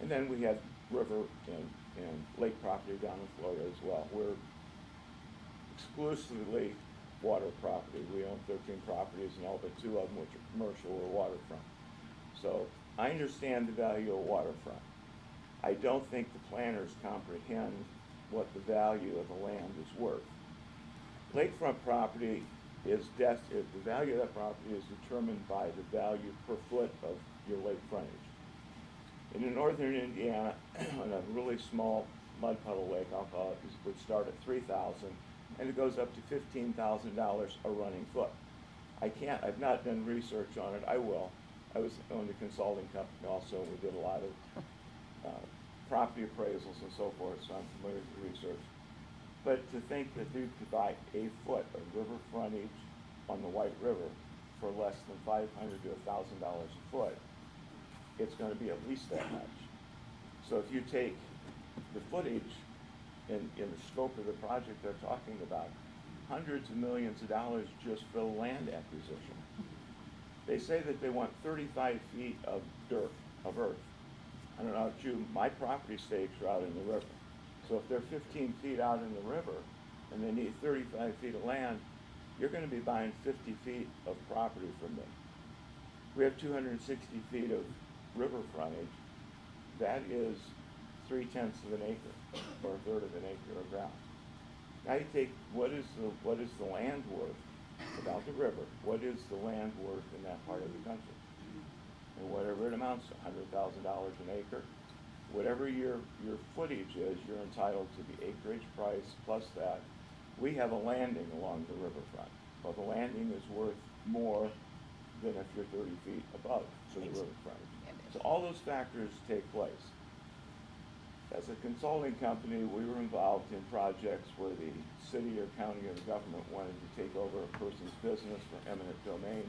Speaker 18: And then we had river and lake property down in Florida as well. We're exclusively water property. We own 13 properties, and all but 2 of them, which are commercial, or waterfront. So I understand the value of waterfront. I don't think the planners comprehend what the value of the land is worth. Lakefront property is the value of that property is determined by the value per foot of your lake frontage. And in northern Indiana, on a really small mud puddle lake, I'll call it, it would start at $3,000, and it goes up to $15,000 a running foot. I've not done research on it, I will. I owned a consulting company also, we did a lot of property appraisals and so forth, so I'm familiar with the research. But to think that you could buy a foot of river frontage on the White River for less than $500 to $1,000 a foot, it's going to be at least that much. So if you take the footage in the scope of the project they're talking about, hundreds of millions of dollars just for land acquisition. They say that they want 35 feet of dirt, of earth. I don't know about you, my property stakes are out in the river. So if they're 15 feet out in the river and they need 35 feet of land, you're going to be buying 50 feet of property from them. We have 260 feet of river frontage. That is 3/10 of an acre, or a third of an acre of ground. Now you take what is the land worth without the river? What is the land worth in that part of the country? And whatever it amounts to, $100,000 an acre. Whatever your footage is, you're entitled to the acreage price plus that. We have a landing along the riverfront. Well, the landing is worth more than if you're 30 feet above the riverfront. So all those factors take place. As a consulting company, we were involved in projects where the city or county or the government wanted to take over a person's business for eminent domain.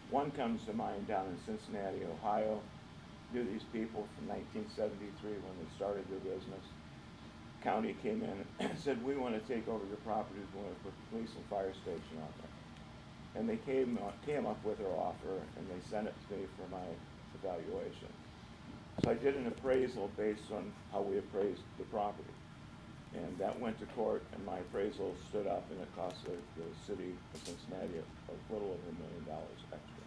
Speaker 18: One comes to mind down in Cincinnati, Ohio. Knew these people from 1973 when they started their business. County came in and said, we want to take over your properties, we want to put the police and fire station on there. And they came up with their offer and they sent it to me for my evaluation. So I did an appraisal based on how we appraised the property. And that went to court and my appraisal stood up and it cost the city of Cincinnati a little over $1 million extra.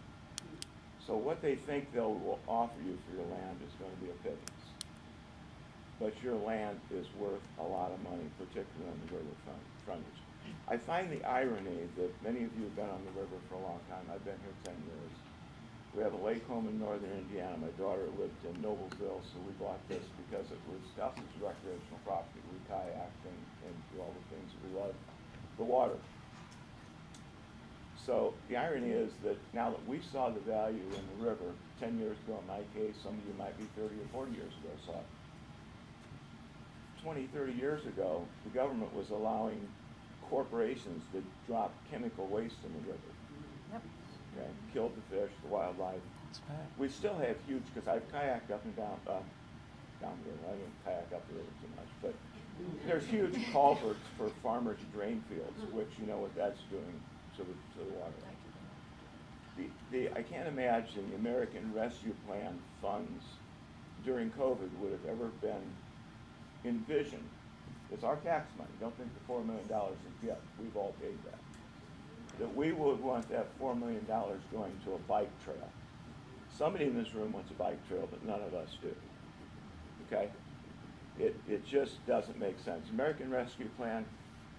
Speaker 18: So what they think they will offer you for your land is going to be a pittance. But your land is worth a lot of money, particularly on the river frontage. I find the irony that many of you have been on the river for a long time. I've been here 10 years. We have a lake home in northern Indiana. My daughter lived in Noblesville, so we bought this because it was Dustin's recreational property. We kayaked and do all the things that we love. The water. So the irony is that now that we saw the value in the river 10 years ago in my case, some of you might be 30 or 40 years ago saw it. 20, 30 years ago, the government was allowing corporations to drop chemical waste in the river.
Speaker 15: Yep.
Speaker 18: Okay, killed the fish, the wildlife.
Speaker 15: That's right.
Speaker 18: We still have huge, because I've kayaked up and down the river. I didn't kayak up the river too much, but there's huge culverts for farmers' drain fields, which you know what that's doing to the water. I can't imagine the American Rescue Plan funds during COVID would have ever been envisioned. It's our tax money. Don't think the $4 million is yet. We've all paid that. That we would want that $4 million going to a bike trail. Somebody in this room wants a bike trail, but none of us do. Okay? It just doesn't make sense. American Rescue Plan,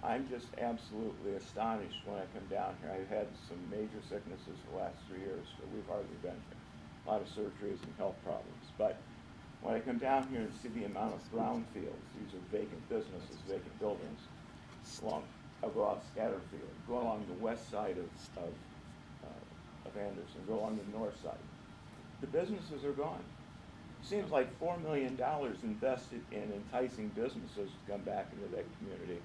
Speaker 18: I'm just absolutely astonished when I come down here. I've had some major sicknesses the last 3 years, so we've hardly been here. A lot of surgeries and health problems. But when I come down here and see the amount of brownfields, these are vacant businesses, vacant buildings, I'll go out Scatterfield, go along the west side of Anderson, go along the north side. The businesses are gone. Seems like $4 million invested in enticing businesses to come back into that community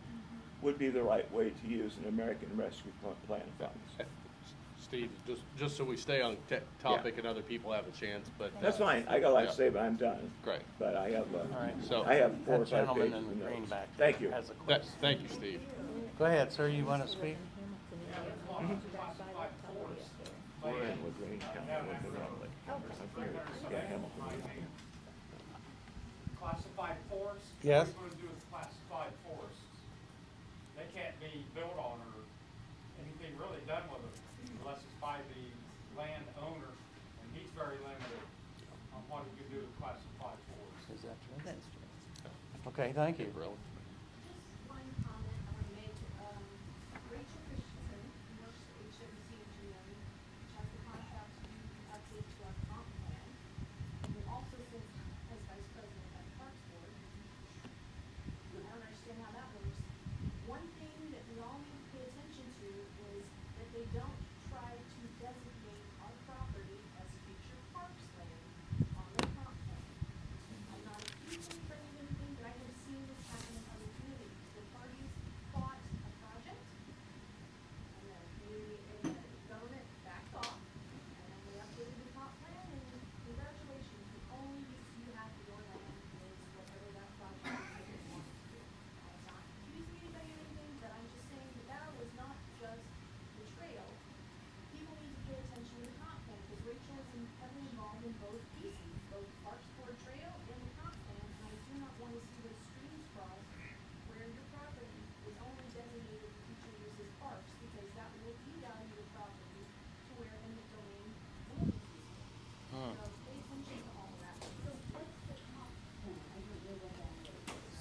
Speaker 18: would be the right way to use an American Rescue Plan funds.
Speaker 3: Steve, just so we stay on topic and other people have a chance, but.
Speaker 18: That's fine. I got a lot to say, but I'm done.
Speaker 3: Great.
Speaker 18: But I have,
Speaker 15: All right, so
Speaker 18: I have 4 or
Speaker 15: that
Speaker 18: 5
Speaker 15: gentleman
Speaker 18: pages
Speaker 15: in
Speaker 18: of
Speaker 15: the green
Speaker 18: notes.
Speaker 15: back
Speaker 18: Thank you.
Speaker 15: has a question.
Speaker 3: Thank you, Steve.
Speaker 15: Go ahead, sir. You want to speak?
Speaker 18: We're in LaGrange County, with the Raleigh. Yeah, Hamilton.
Speaker 6: Classified forests?
Speaker 15: Yes.
Speaker 6: What we're going to do with classified forests, they can't be built on or anything really done with them unless it's by the landowner, and he's very limited on what he can do with classified forests.
Speaker 15: Is that true? That's true. Okay, thank you.
Speaker 7: Just one comment I want to make. Rachel Christensen, who works for HWC Engineering, which has the contract to update to our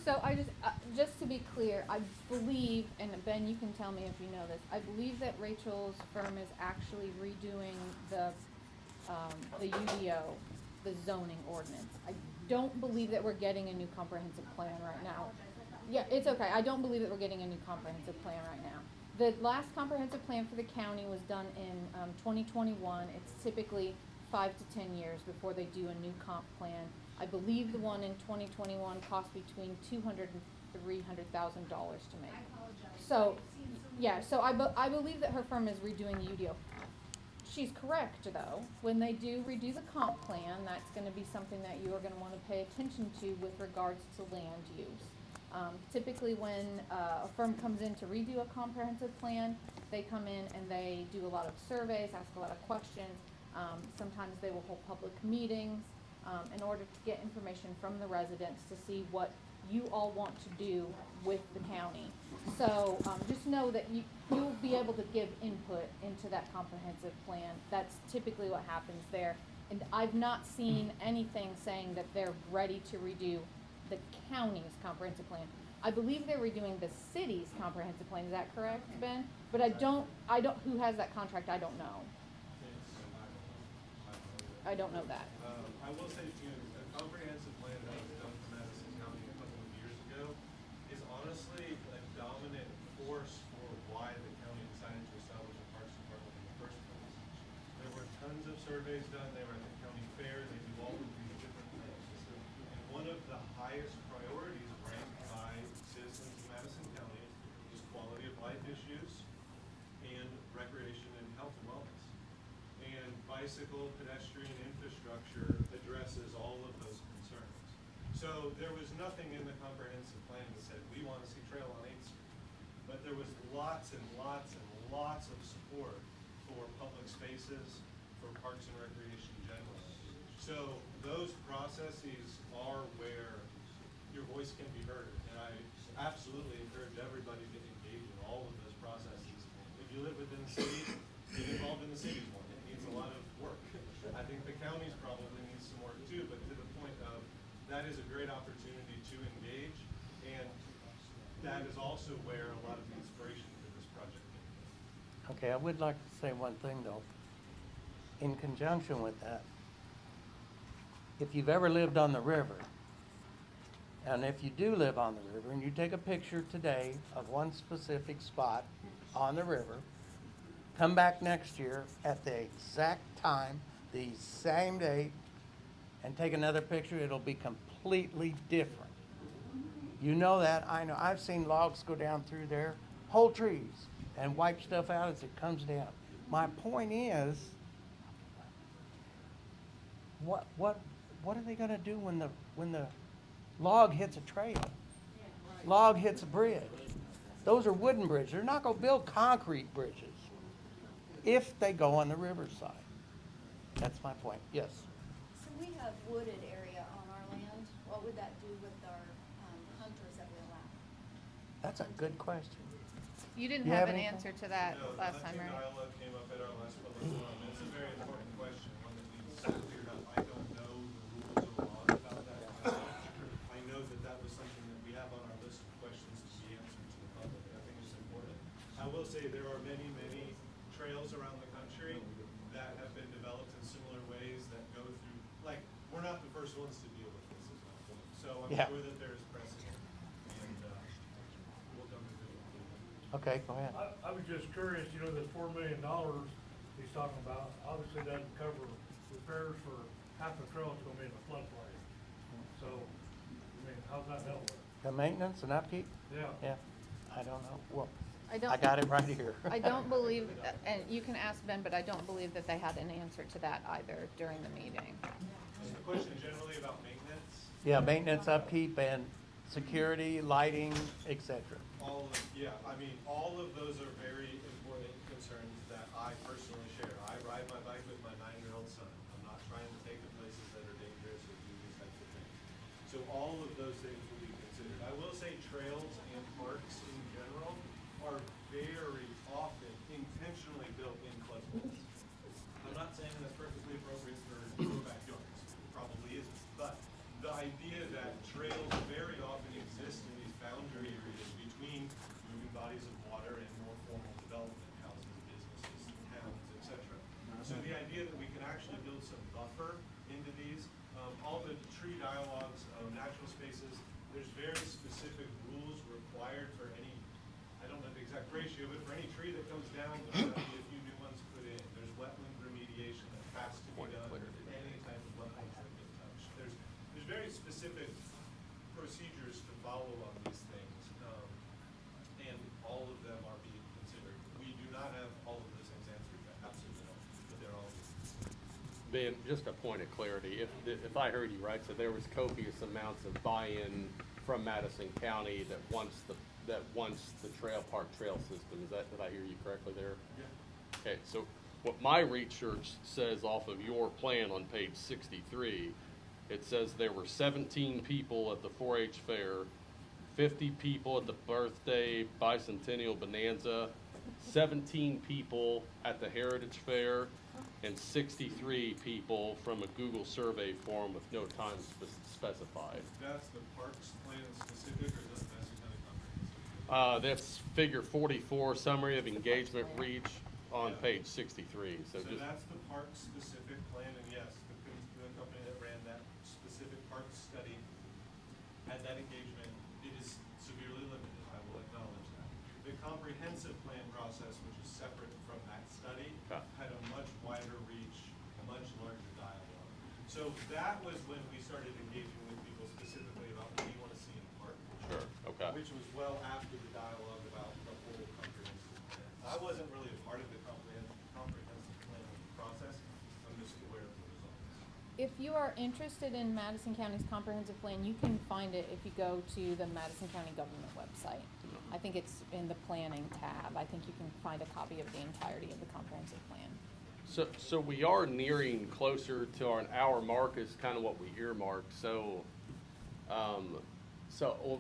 Speaker 8: So I just to be clear, I believe, and Ben, you can tell me if you know this, I believe that Rachel's firm is actually redoing the UDO, the zoning ordinance. I don't believe that we're getting a new comprehensive plan right now. Yeah, it's okay. I don't believe that we're getting a new comprehensive plan right now. The last comprehensive plan for the county was done in 2021. It's typically 5 to 10 years before they do a new comp plan. I believe the one in 2021 cost between $200,000 and $300,000 to make. So, yeah, so I believe that her firm is redoing the UDO. She's correct, though. When they do redo the comp plan, that's going to be something that you are going to want to pay attention to with regards to land use. Typically, when a firm comes in to redo a comprehensive plan, they come in and they do a lot of surveys, ask a lot of questions. Sometimes they will hold public meetings in order to get information from the residents to see what you all want to do with the county. So just know that you'll be able to give input into that comprehensive plan. That's typically what happens there. And I've not seen anything saying that they're ready to redo the county's comprehensive plan. I believe they're redoing the city's comprehensive plan. Is that correct, Ben? But I don't, who has that contract? I don't know. I don't know that.
Speaker 5: I will say, a comprehensive plan that was done for Madison County a couple of years ago is honestly a dominant force for why the county decided to establish a parks department in the first place. There were tons of surveys done. They were at the county fair. They do all of these different things. And one of the highest priorities ranked by citizens of Madison County is quality of life issues and recreation and health and wellness. And bicycle, pedestrian infrastructure addresses all of those concerns. So there was nothing in the comprehensive plan that said, we want to see trail on 8th Street. But there was lots and lots and lots of support for public spaces, for parks and recreation generally. So those processes are where your voice can be heard. And I absolutely encourage everybody to engage in all of those processes. If you live within the city, get involved in the city's one. It needs a lot of work. I think the county's probably needs some work too, but to the point of, that is a great opportunity to engage, and that is also where a lot of the inspiration for this project came from.
Speaker 15: Okay, I would like to say one thing though. In conjunction with that, if you've ever lived on the river, and if you do live on the river, and you take a picture today of one specific spot on the river, come back next year at the exact time, the same date, and take another picture, it'll be completely different. You know that, I know. I've seen logs go down through there, whole trees, and wipe stuff out as it comes down. My point is, what are they gonna do when the log hits a trail? Log hits a bridge. Those are wooden bridges. They're not gonna build concrete bridges if they go on the riverside. That's my point, yes.
Speaker 17: So we have wooded area on our land. What would that do with our hunters that we allow?
Speaker 15: That's a good question.
Speaker 8: You didn't
Speaker 15: You
Speaker 8: have
Speaker 15: have
Speaker 8: an
Speaker 15: anything?
Speaker 8: answer to that
Speaker 5: No,
Speaker 8: last
Speaker 5: the
Speaker 8: time,
Speaker 5: hunting
Speaker 8: right?
Speaker 5: dialogue came up at our last public forum. It's a very important question, one that needs to be cleared up. I don't know the rules or laws about that myself. I know that that was something that we have on our list of questions to be answered to the public. I think it's important. I will say there are many, many trails around the country that have been developed in similar ways that go through, like, we're not the first ones to deal with this, is my point. So I'm
Speaker 15: Yeah.
Speaker 5: sure that there is precedent, and we'll come to it.
Speaker 15: Okay, go ahead.
Speaker 2: I was just curious, you know, the $4 million he's talking about, obviously doesn't cover repairs for half the trail that's gonna be in the floodplain. So, I mean, how's that help?
Speaker 15: The maintenance and upkeep?
Speaker 2: Yeah.
Speaker 15: Yeah, I don't know. Well,
Speaker 8: I don't-
Speaker 15: I got it right here.
Speaker 8: I don't believe, and you can ask Ben, but I don't believe that they had an answer to that either during the meeting.
Speaker 5: Just a question generally about maintenance.
Speaker 15: Yeah, maintenance, upkeep, and security, lighting, et cetera.
Speaker 5: All of, yeah, I mean, all of those are very important concerns that I personally share. I ride my bike with my 9-year-old son. I'm not trying to take it places that are dangerous or do these types of things. So all of those things will be considered. I will say trails and parks in general are very often intentionally built in floodplains. I'm not saying that's perfectly appropriate for your backyards. It probably isn't. But the idea that trails very often exist buffer into these. All the tree dialogues, natural spaces, there's very specific rules required for any, I don't know the exact ratio, but for any tree that comes down, there's gonna be a few new ones put in. There's wetland remediation that has to be done with any type of wetlands that get touched. There's very specific procedures to follow on these things, and all of them are being considered. We do not have all of those things answered, absolutely not, but they're all being considered.
Speaker 3: Ben, just a point of clarity, if I heard you right, so there was copious amounts of buy-in from Madison County that wants the trail park trail system, did I hear you correctly there?
Speaker 5: Yeah.
Speaker 3: Okay, so what my research says off of your plan on page 63, it says there were 17 people at the 4-H fair, 50 people at the birthday bicentennial bonanza, 17 people at the Heritage Fair, and 63 people from a Google survey form with no time specified.
Speaker 5: That's the parks plan specific, or just Madison County Comprehensive?
Speaker 3: That's figure 44, summary of engagement reach on page 63.
Speaker 5: So that's the park specific plan, and yes, the company that ran that specific park study had that engagement. It is severely limited, I will acknowledge that. The comprehensive plan process, which is separate from that study, had a much wider reach, a much larger dialogue. So that was when we started engaging with people specifically about what we want to see in the park.
Speaker 3: Sure, okay.
Speaker 5: Which was well after the dialogue about the whole comprehensive plan. I wasn't really a part of the comprehensive plan process. I'm just aware of the results.
Speaker 8: If you are interested in Madison County's comprehensive plan, you can find it if you go to the Madison County government website. I think it's in the planning tab. I think you can find a copy of the entirety of the comprehensive plan.
Speaker 3: So we are nearing closer to an hour mark is kind of what we earmarked. So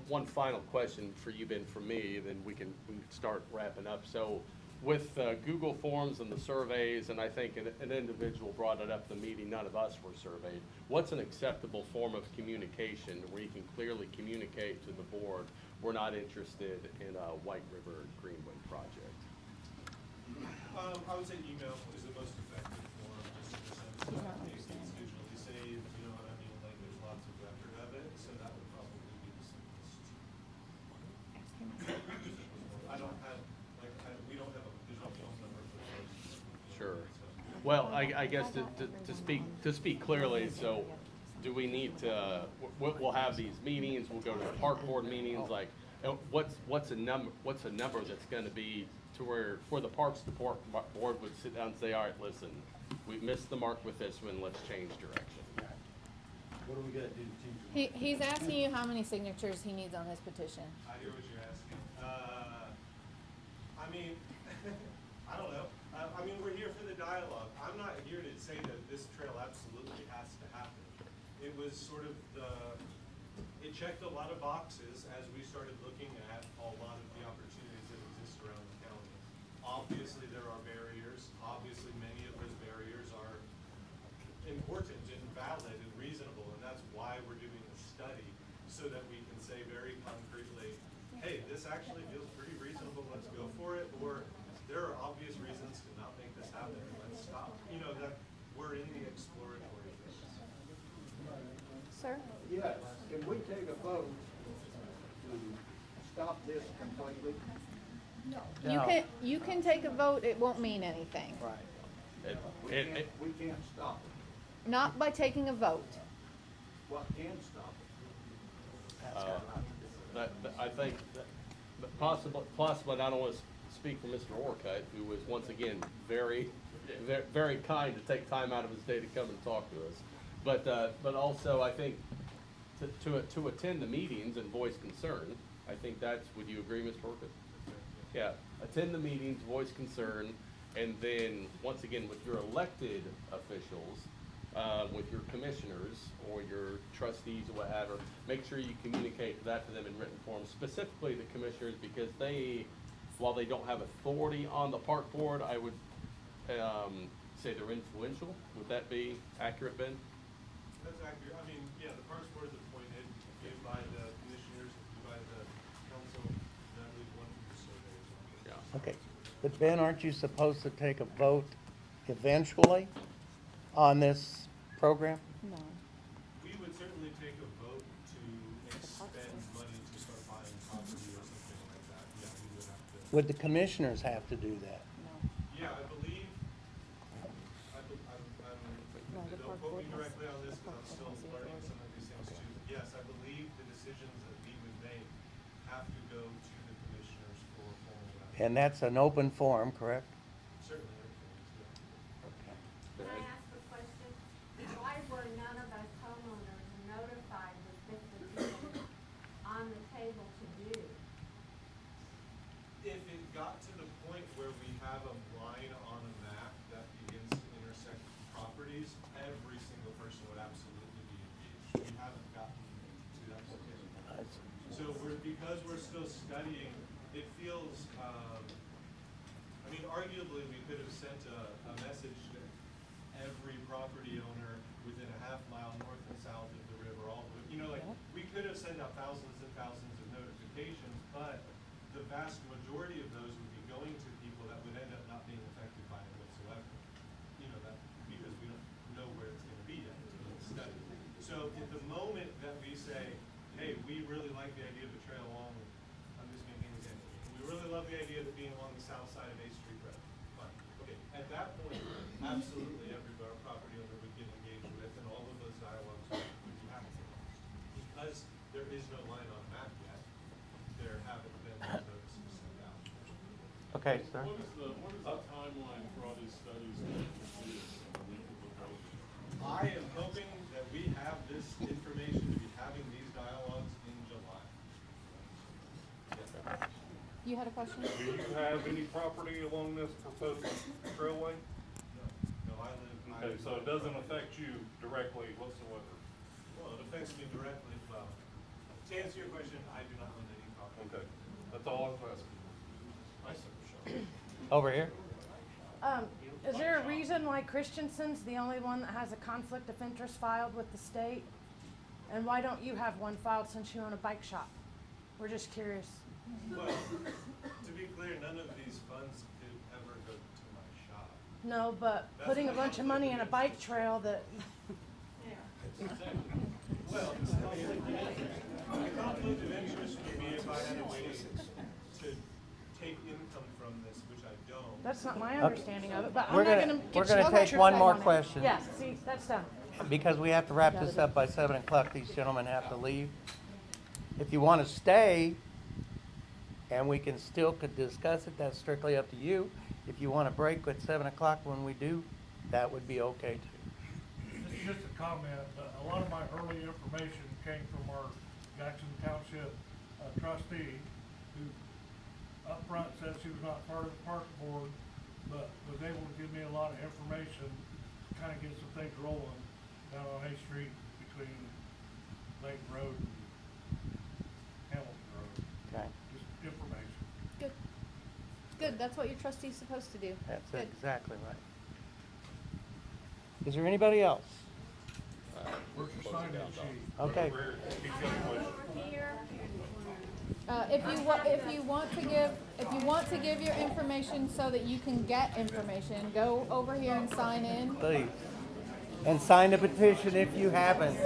Speaker 3: one final question for you, Ben, from me, then we can start wrapping up. So with Google Forms and the surveys, and I think an individual brought it up at the meeting, none of us were surveyed. What's an acceptable form of communication where you can clearly communicate to the board, we're not interested in a White River Greenway project?
Speaker 5: I would say email is the most effective form, just in the sense that it's digitally saved, you know what I mean? Like, there's lots of record of it, so that would probably be the simplest. I don't have, we don't have a digital phone number for those.
Speaker 3: Sure. Well, I guess to speak clearly, so do we need to, we'll have these meetings, we'll go to the park board meetings, like, what's a number that's gonna be to where, for the parks board would sit down and say, all right, listen, we've missed the mark with this one, let's change direction.
Speaker 13: What are we gonna do to change?
Speaker 8: He's asking you how many signatures he needs on his petition.
Speaker 5: I hear what you're asking. I mean, I don't know. I mean, we're here for the dialogue. I'm not here to say that this trail absolutely has to happen. It was sort of it checked a lot of boxes as we started looking at a lot of the opportunities that exist around the county. Obviously, there are barriers. Obviously, many of those barriers are important and valid and reasonable, and that's why we're doing a study, so that we can say very concretely, hey, this actually feels pretty reasonable, let's go for it, or there are obvious reasons to not make this happen, let's stop. You know, that we're in the exploratory phase.
Speaker 8: Sir?
Speaker 12: Yes, can we take a vote to stop this completely?
Speaker 8: You can take a vote, it won't mean anything.
Speaker 12: Right. We can't stop it.
Speaker 8: Not by taking a vote.
Speaker 12: What can stop it?
Speaker 3: I think that possibly, and I don't want to speak for Mr. Orcutt, who was once again very kind to take time out of his day to come and talk to us. But also I think to attend the meetings and voice concern, I think that's, would you agree, Mr. Orcutt? Yeah, attend the meetings, voice concern, and then once again with your elected officials, with your commissioners or your trustees or whatever, make sure you communicate that to them in written form, specifically the commissioners, because they, while they don't have authority on the park board, I would say they're influential. Would that be accurate, Ben?
Speaker 5: That's accurate. I mean, yeah, the parks board is appointed by the commissioners, by the council, and I believe one of the surveyors.
Speaker 3: Yeah.
Speaker 15: Okay, but Ben, aren't you supposed to take a vote eventually on this program?
Speaker 8: No.
Speaker 5: We would certainly take a vote to expend money to start buying property or something like that. Yeah, we would have to.
Speaker 15: Would the commissioners have to do that?
Speaker 5: Yeah, I believe, don't quote me directly on this because I'm still learning some of these things too. Yes, I believe the decisions that we would make have to go to the commissioners for formal action.
Speaker 15: And that's an open forum, correct?
Speaker 5: Certainly, everything is, yeah.
Speaker 19: Can I ask a question? Why were none of us homeowners notified with this petition on the table to do?
Speaker 5: If it got to the point where we have a line on a map that begins to intersect properties, every single person would absolutely be engaged. We haven't gotten to that point yet. So because we're still studying, it feels, I mean, arguably, we could have sent a message to every property owner within a half-mile north and south of the river, all the way, you know, like, we could have sent out thousands and thousands of notifications, but the vast majority of those would be going to people that would end up not being affected by it whatsoever. You know, that, because we don't know where it's gonna be yet until it's studied. So at the moment that we say, hey, we really like the idea of the trail along, I'm just making an example. We really love the idea of it being along the south side of 8th Street Road. Fine. Okay, at that point, absolutely every property owner would get engaged with, and all of those dialogues would be happening. Because there is no line on the map yet, there haven't been those notices sent out.
Speaker 15: Okay, sir.
Speaker 16: What is the timeline for all these studies to be completed?
Speaker 5: I am hoping that we have this information to be having these dialogues in July. Yes.
Speaker 8: You had a question?
Speaker 16: Do you have any property along this proposed trailway?
Speaker 5: No, I live.
Speaker 16: Okay, so it doesn't affect you directly whatsoever?
Speaker 5: Well, it affects me directly. Well, to answer your question, I do not own any property.
Speaker 16: Okay, that's all I was asking.
Speaker 5: My son.
Speaker 15: Over here?
Speaker 4: Is there a reason why Christensen's the only one that has a conflict of interest filed with the state? And why don't you have one filed since you own a bike shop? We're just curious.
Speaker 5: Well, to be clear, none of these funds could ever go to my shop.
Speaker 4: No, but
Speaker 5: That's
Speaker 4: putting a
Speaker 5: not
Speaker 4: bunch of money in a bike trail that,
Speaker 5: Well, the conflict of interest would be if I had a way to take income from this, which I don't.
Speaker 4: that's not my understanding of it, but I'm
Speaker 15: We're
Speaker 4: not
Speaker 15: gonna-
Speaker 4: gonna
Speaker 15: we're
Speaker 4: get
Speaker 15: gonna
Speaker 4: you
Speaker 15: take
Speaker 4: your
Speaker 15: one
Speaker 4: thing
Speaker 15: more
Speaker 4: on it.
Speaker 15: question.
Speaker 4: Yeah, see, that's done.
Speaker 15: Because we have to wrap this up by 7 o'clock, these gentlemen have to leave. If you want to stay, and we can still could discuss it, that's strictly up to you. If you want to break at 7 o'clock when we do, that would be okay too.
Speaker 2: This is just a comment. A lot of my early information came from our Jackson Township trustee, who up front said she was not part of the park board, but was able to give me a lot of information, to kind of get some things rolling down on 8th Street between Layton Road and Hamilton Road.
Speaker 15: Okay,
Speaker 2: Just information.
Speaker 8: Good. Good, that's what your trustee's supposed to do.
Speaker 15: that's
Speaker 8: Good.
Speaker 15: exactly right. Is there anybody else?
Speaker 2: Where's your sign-in sheet?
Speaker 15: Okay.
Speaker 10: Over here.
Speaker 8: If you want to give your information so that you can get information, go over here and sign in.
Speaker 15: Please. And sign the petition if you haven't.